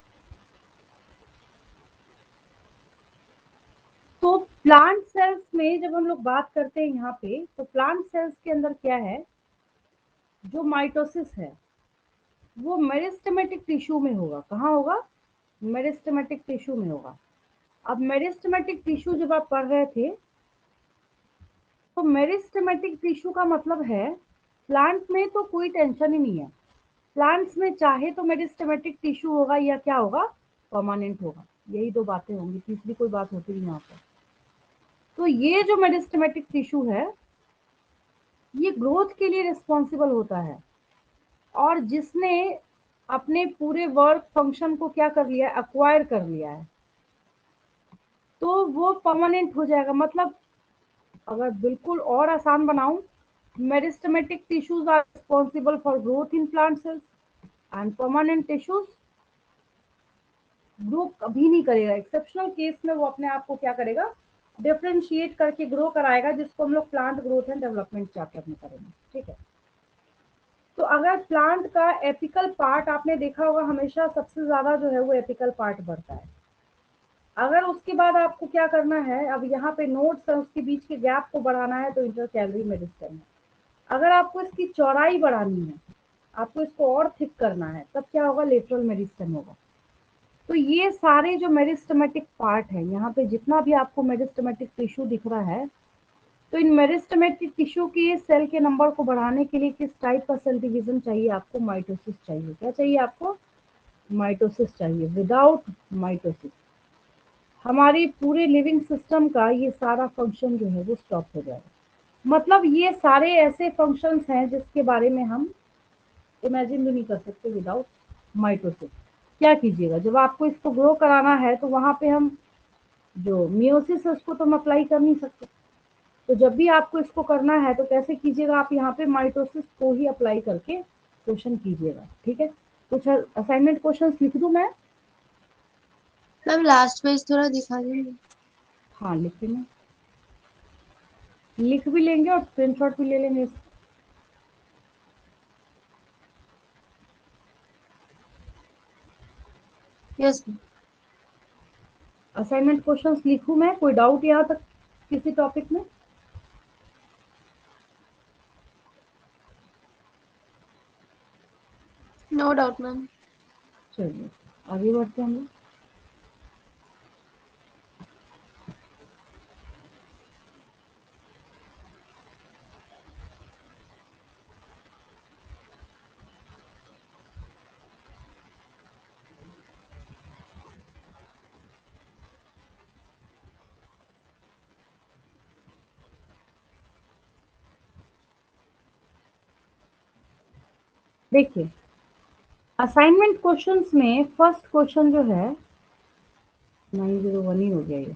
A: तो प्लांट सेल्स में जब हम लोग बात करते हैं यहाँ पे तो प्लांट सेल्स के अंदर क्या है जो माइटोसिस है वो मेरिस्टेमेटिक टिश्यू में होगा। कहाँ होगा? मेरिस्टेमेटिक टिश्यू में होगा। अब मेरिस्टेमेटिक टिश्यू जब आप पढ़ रहे थे तो मेरिस्टेमेटिक टिश्यू का मतलब है प्लांट में तो कोई टेंशन ही नहीं है। प्लांट्स में चाहे तो मेरिस्टेमेटिक टिश्यू होगा या क्या होगा परमानेंट होगा। यही दो बातें होंगी, तीसरी कोई बात होती नहीं यहाँ पर। तो ये जो मेरिस्टेमेटिक टिश्यू है ये ग्रोथ के लिए रिस्पॉन्सिबल होता है और जिसने अपने पूरे वर्क फंक्शन को क्या कर लिया है एक्वायर कर लिया है तो वो परमानेंट हो जाएगा। मतलब अगर बिल्कुल और आसान बनाऊं meristematic tissues are responsible for growth in plant cells and permanent tissues grow कभी नहीं करेगा। एक्सेप्शनल केस में वो अपने आप को क्या करेगा डिफरेंशिएट करके ग्रो कराएगा जिसको हम लोग plant growth and development chapter में करेंगे। ठीक है, तो अगर प्लांट का एपिकल पार्ट आपने देखा होगा हमेशा सबसे ज्यादा जो है वो एपिकल पार्ट बढ़ता है। अगर उसके बाद आपको क्या करना है अब यहाँ पे नोट्स है उसके बीच के गैप को बढ़ाना है तो इंटरकैलरी मेडिसिन है। अगर आपको इसकी चौड़ाई बढ़ानी है आपको इसको और थिक करना है तब क्या होगा लेटरल मेडिसिन होगा। तो ये सारे जो मेरिस्टेमेटिक पार्ट है यहाँ पे जितना भी आपको मेरिस्टेमेटिक टिश्यू दिख रहा है तो इन मेरिस्टेमेटिक टिश्यू के सेल के नंबर को बढ़ाने के लिए किस टाइप का सेल डिवीजन चाहिए आपको माइटोसिस चाहिए। क्या चाहिए आपको? माइटोसिस चाहिए। विदाउट माइटोसिस हमारी पूरे लिविंग सिस्टम का ये सारा फंक्शन जो है वो स्टॉप हो जाएगा। मतलब ये सारे ऐसे फंक्शंस हैं जिसके बारे में हम इमेजिन भी नहीं कर सकते विदाउट माइटोसिस। क्या कीजिएगा जब आपको इसको ग्रो कराना है तो वहां पे हम जो मियोसिस है उसको तो हम अप्लाई कर नहीं सकते। तो जब भी आपको इसको करना है तो कैसे कीजिएगा आप यहाँ पे माइटोसिस को ही अप्लाई करके क्वेश्चन कीजिएगा। ठीक है, कुछ असाइनमेंट क्वेश्चंस लिख दूं मैं?
B: मैम लास्ट पेज थोड़ा दिखा देंगे।
A: हाँ लिख लेंगे, लिख भी लेंगे और स्क्रीनशॉट भी ले लेंगे।
B: यस
A: असाइनमेंट क्वेश्चंस लिखूं मैं? कोई डाउट यहाँ तक? किसी टॉपिक में?
B: No doubt ma'am.
A: चलिए आगे बढ़ते हैं हम लोग। देखिए असाइनमेंट क्वेश्चंस में फर्स्ट क्वेश्चन जो है 901 ही हो गया ये।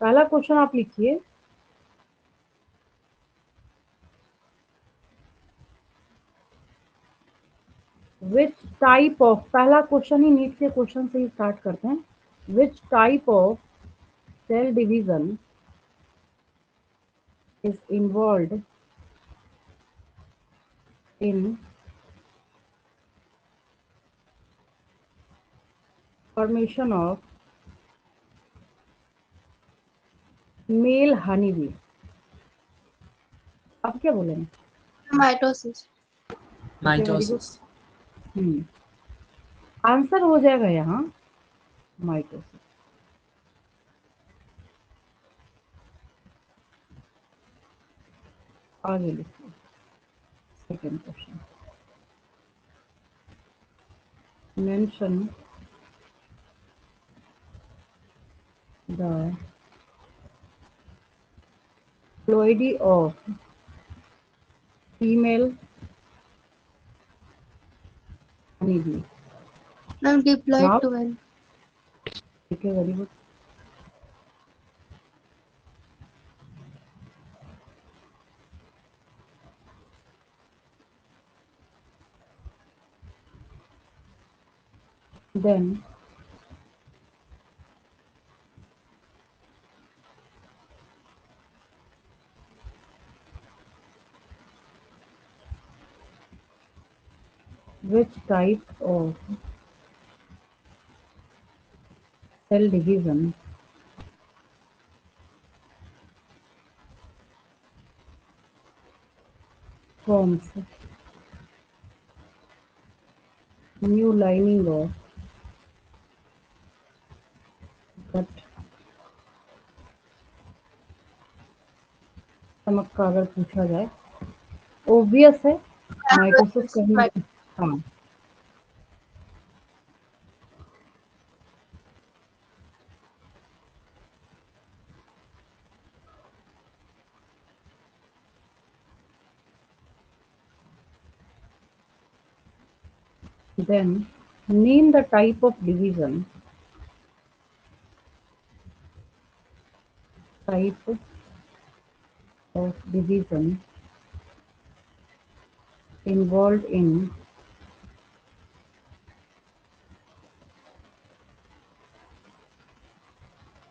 A: पहला क्वेश्चन आप लिखिए, विच टाइप ऑफ, पहला क्वेश्चन ही नीट के क्वेश्चन से ही स्टार्ट करते हैं। Which type of cell division is involved in formation of male honey bee? आप क्या बोलेंगे?
B: माइटोसिस।
D: माइटोसिस।
A: आंसर हो जाएगा यहाँ माइटोसिस। आगे लिखिए second question, mention the ploidy of female honeybee.
B: Ma'am diploid
A: Now,
B: 12।
A: ठीक है, very good. Then which type of cell division forms new lining of gut stomach का अगर पूछा जाए, ऑब्वियस है माइटोसिस कहीं। हाँ, then name the type of division, type of division involved in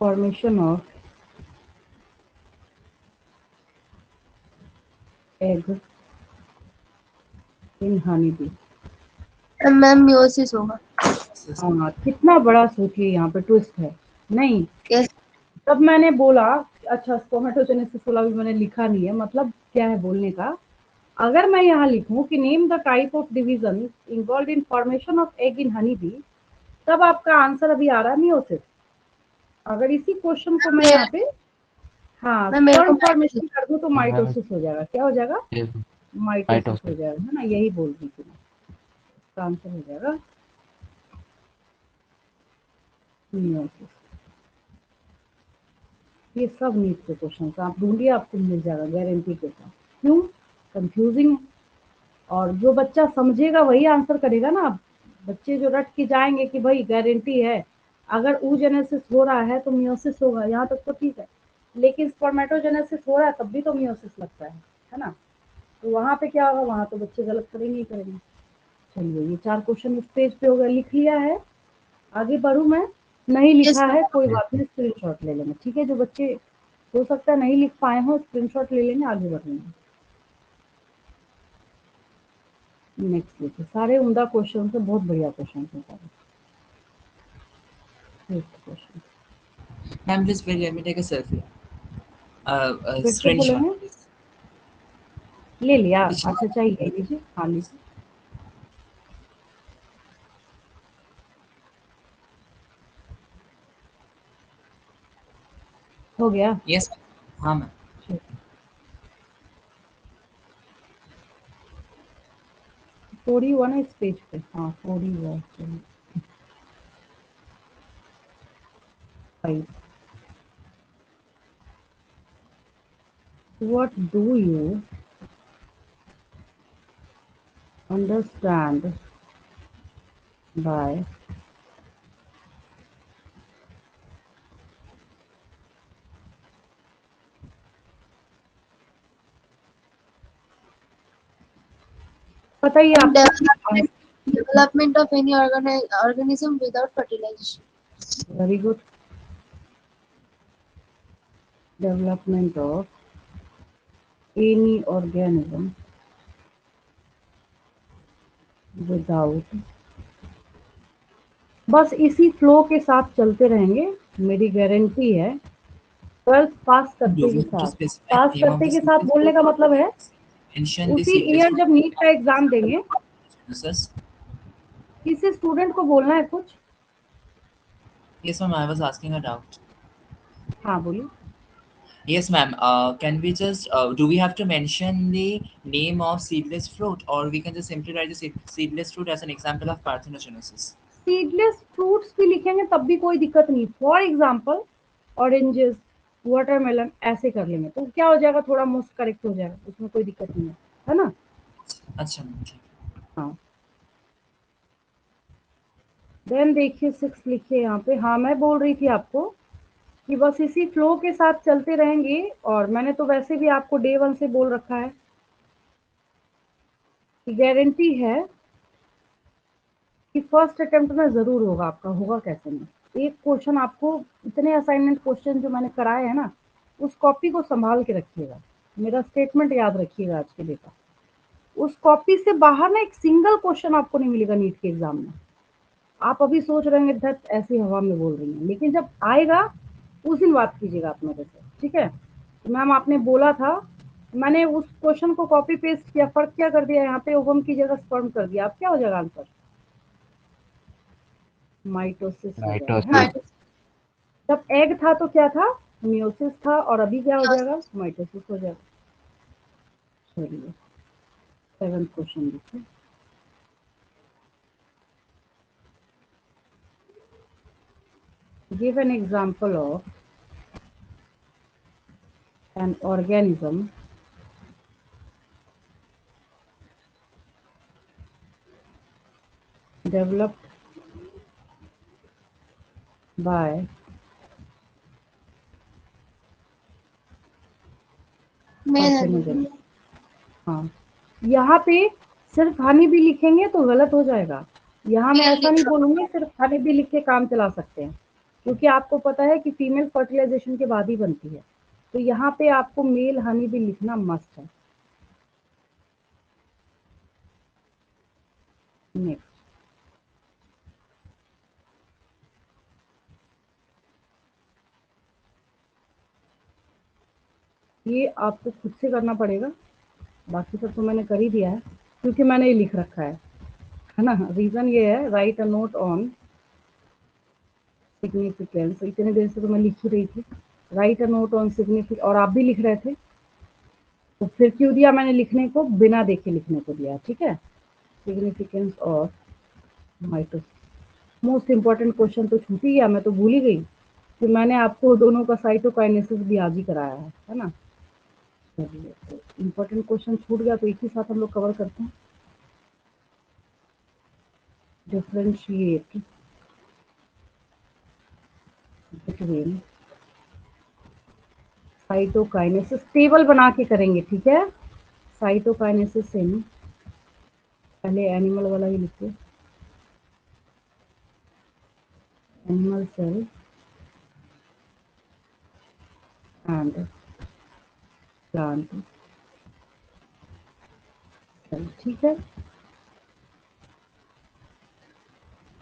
A: formation of egg in honeybee.
B: Ma'am meiosis होगा।
A: हाँ, कितना बड़ा सोचिए, यहाँ पे ट्विस्ट है नहीं।
B: Yes.
A: तब मैंने बोला अच्छा स्पोमेटोजेनेसिस वाला भी मैंने लिखा नहीं है, मतलब क्या है बोलने का। अगर मैं यहाँ लिखूं कि name the type of division involve in formation of egg in honey bee, तब आपका आंसर अभी आ रहा नहीं हो सिर्फ। अगर इसी क्वेश्चन को मैं यहाँ पे हाँ
B: मैं मेरे को
A: फॉर्मेशन कर दूं तो माइटोसिस हो जाएगा। क्या हो जाएगा? माइटोसिस हो
C: माइटोसिस।
A: जाएगा, है ना, यही बोल रही थी मैं। इसका आंसर हो जाएगा मियोसिस। ये सब नीट के क्वेश्चन आप ढूंढिए, आपको मिल जाएगा गारंटी के साथ। क्यों? कंफ्यूजिंग है, और जो बच्चा समझेगा वही आंसर करेगा ना। बच्चे जो रट के जाएंगे कि भाई गारंटी है, अगर oogenesis हो रहा है तो मियोसिस होगा, यहाँ तक तो ठीक है, लेकिन स्पर्मेटोजेनेसिस हो रहा है तब भी तो मियोसिस लगता है ना। तो वहां पे क्या होगा, वहां तो बच्चे गलत करेंगे ही करेंगे। चलिए ये 4 क्वेश्चन इस पेज पे हो गया, लिख लिया है। आगे बढ़ू मैं? नहीं लिखा है कोई बात नहीं, स्क्रीनशॉट ले लेंगे, ठीक है। जो बच्चे हो सकता है नहीं लिख पाए हो, स्क्रीनशॉट ले लेंगे, आगे बढ़ेंगे। नेक्स्ट देखिए, सारे उम्दा क्वेश्चन से, बहुत बढ़िया क्वेश्चन है सारे। Next question,
E: Ma'am, please wait, let me take a selfie.
A: फिर से
E: screenshot
A: बोलेंगे।
E: please.
A: ले लिया?
E: पिछला
A: अच्छा चाहिए, लीजिए। हाँ लीजिए। हो गया?
E: yes हाँ मैम
A: ठीक। थोड़ी हुआ ना इस पेज पे? हाँ थोड़ी हुआ। Five. What do you understand by बताइए आप।
B: Development of any organism without fertilization.
A: Very good. Development of any organism without, बस इसी फ्लो के साथ चलते रहेंगे, मेरी गारंटी है। 12th पास
E: do
A: करते
E: we
A: के
E: have to
A: साथ,
E: specify
A: पास
E: name of
A: करते
E: the
A: के साथ
E: seedless
A: बोलने का
E: fruit?
A: मतलब है
E: Mention the
A: उसी
E: seedless
A: ईयर जब नीट का एग्जाम देंगे।
E: fruit.
A: किसी स्टूडेंट को बोलना है कुछ?
E: Yes ma'am, I was asking a doubt.
A: हाँ बोलिए।
E: Yes ma'am, can we just do we have to mention the name of seedless fruit, or we can just simply write the seedless fruit as an example of parthenogenesis?
A: Seedless fruits भी लिखेंगे तब भी कोई दिक्कत नहीं। For example oranges, watermelon ऐसे कर लेंगे तो क्या हो जाएगा, थोड़ा मोस्ट करेक्ट हो जाएगा, उसमें कोई दिक्कत नहीं है ना?
E: अच्छा मैम ठीक है।
A: हाँ। देन देखिए 6 लिखिए यहाँ पे। हाँ मैं बोल रही थी आपको कि बस इसी फ्लो के साथ चलते रहेंगे, और मैंने तो वैसे भी आपको डे 1 से बोल रखा है कि गारंटी है कि फर्स्ट अटेम्प्ट में जरूर होगा आपका। होगा कैसे नहीं? एक क्वेश्चन आपको, इतने असाइनमेंट क्वेश्चन जो मैंने कराए हैं ना, उस कॉपी को संभाल के रखिएगा, मेरा स्टेटमेंट याद रखिएगा आज के डेटा। उस कॉपी से बाहर ना एक सिंगल क्वेश्चन आपको नहीं मिलेगा नीट के एग्जाम में। आप अभी सोच रहे हैं धत ऐसी हवा में बोल रही हैं, लेकिन जब आएगा उस दिन बात कीजिएगा आप मेरे से, ठीक है? तो मैम आपने बोला था, मैंने उस क्वेश्चन को कॉपी पेस्ट किया, फर्क क्या कर दिया, यहाँ पे ओवम की जगह स्पर्म कर दिया। अब क्या हो जाएगा आंसर? माइटोसिस हो जाएगा, है ना?
C: माइटोसिस।
A: जब एग था तो क्या था? मियोसिस था, और अभी क्या हो जाएगा? माइटोसिस हो जाएगा। चलिए 7th क्वेश्चन देखिए। Give an example of an organism developed by parthenogenesis। हाँ, यहाँ पे सिर्फ हनी भी लिखेंगे तो गलत हो जाएगा। यहाँ मैं ऐसा नहीं बोलूंगी सिर्फ हनी भी लिख के काम चला सकते हैं, क्योंकि आपको पता है कि फीमेल फर्टिलाइजेशन के बाद ही बनती है। तो यहाँ पे आपको मेल हनी भी लिखना मस्ट है। नेक्स्ट, ये आपको खुद से करना पड़ेगा, बाकी सब तो मैंने कर ही दिया है, क्योंकि मैंने ये लिख रखा है ना? रीजन ये है, right a note on significance. इतने देर से तो मैं लिख ही रही थी, right a note on significance, और आप भी लिख रहे थे, तो फिर क्यों दिया मैंने लिखने को? बिना देखे लिखने को दिया, ठीक है? Significance of mitosis. Most important question तो छूट ही गया, मैं तो भूल ही गई कि मैंने आपको दोनों का साइटोकाइनेसिस भी आज ही कराया है ना? चलिए, तो इम्पोर्टेंट क्वेश्चन छूट गया तो एक ही साथ हम लोग कवर करते हैं। डिफरेंशिएट बिटवीन साइटोकाइनेसिस, टेबल बना के करेंगे, ठीक है? साइटोकाइनेसिस इन, पहले एनिमल वाला ही लिखिए, animal cell and plant cell, ठीक है?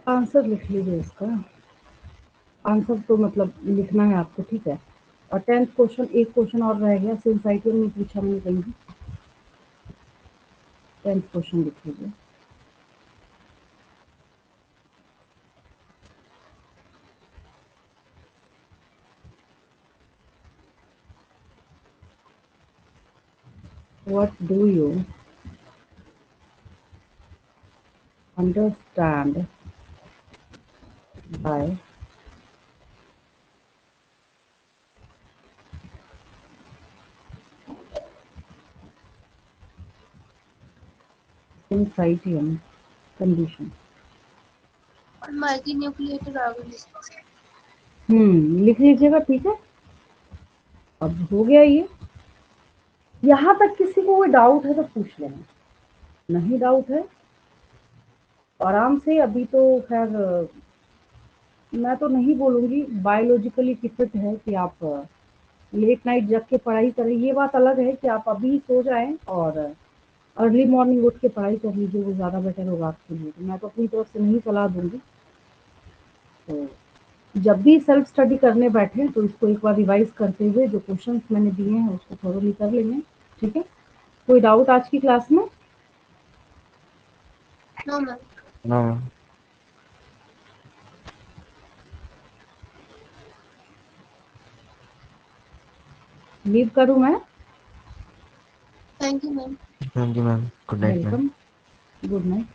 A: आंसर लिख लीजिए इसका। आंसर तो मतलब लिखना है आपको, ठीक है? और 10th क्वेश्चन, एक क्वेश्चन और रह गया, सिंसाइटियम नहीं पूछा मैंने कहीं भी। 10th क्वेश्चन लिख लीजिए। What do you understand by syncytium condition?
B: और मल्टी न्यूक्लिएटेड ऑर्गेनिज्म।
A: लिख लीजिएगा, ठीक है। अब हो गया ये। यहाँ तक किसी को कोई डाउट है तो पूछ लेना, नहीं डाउट है आराम से। अभी तो खैर मैं तो नहीं बोलूंगी बायोलॉजिकली फिट है कि आप लेट नाइट जग के पढ़ाई करें, ये बात अलग है कि आप अभी सो जाएं और अर्ली मॉर्निंग उठ के पढ़ाई कर लीजिए, वो ज़्यादा बेटर होगा आपके लिए। तो मैं तो अपनी तरफ से नहीं सलाह दूंगी। तो जब भी सेल्फ स्टडी करने बैठे तो इसको एक बार रिवाइज करते हुए जो क्वेश्चंस मैंने दिए हैं उसको थोड़ा कर लेंगे, ठीक है। कोई डाउट आज की क्लास में?
B: No ma'am.
C: नो।
A: लीव करूं मैं?
B: Thank you ma'am.
C: Thank you ma'am, good night ma'am.
A: Welcome, good night.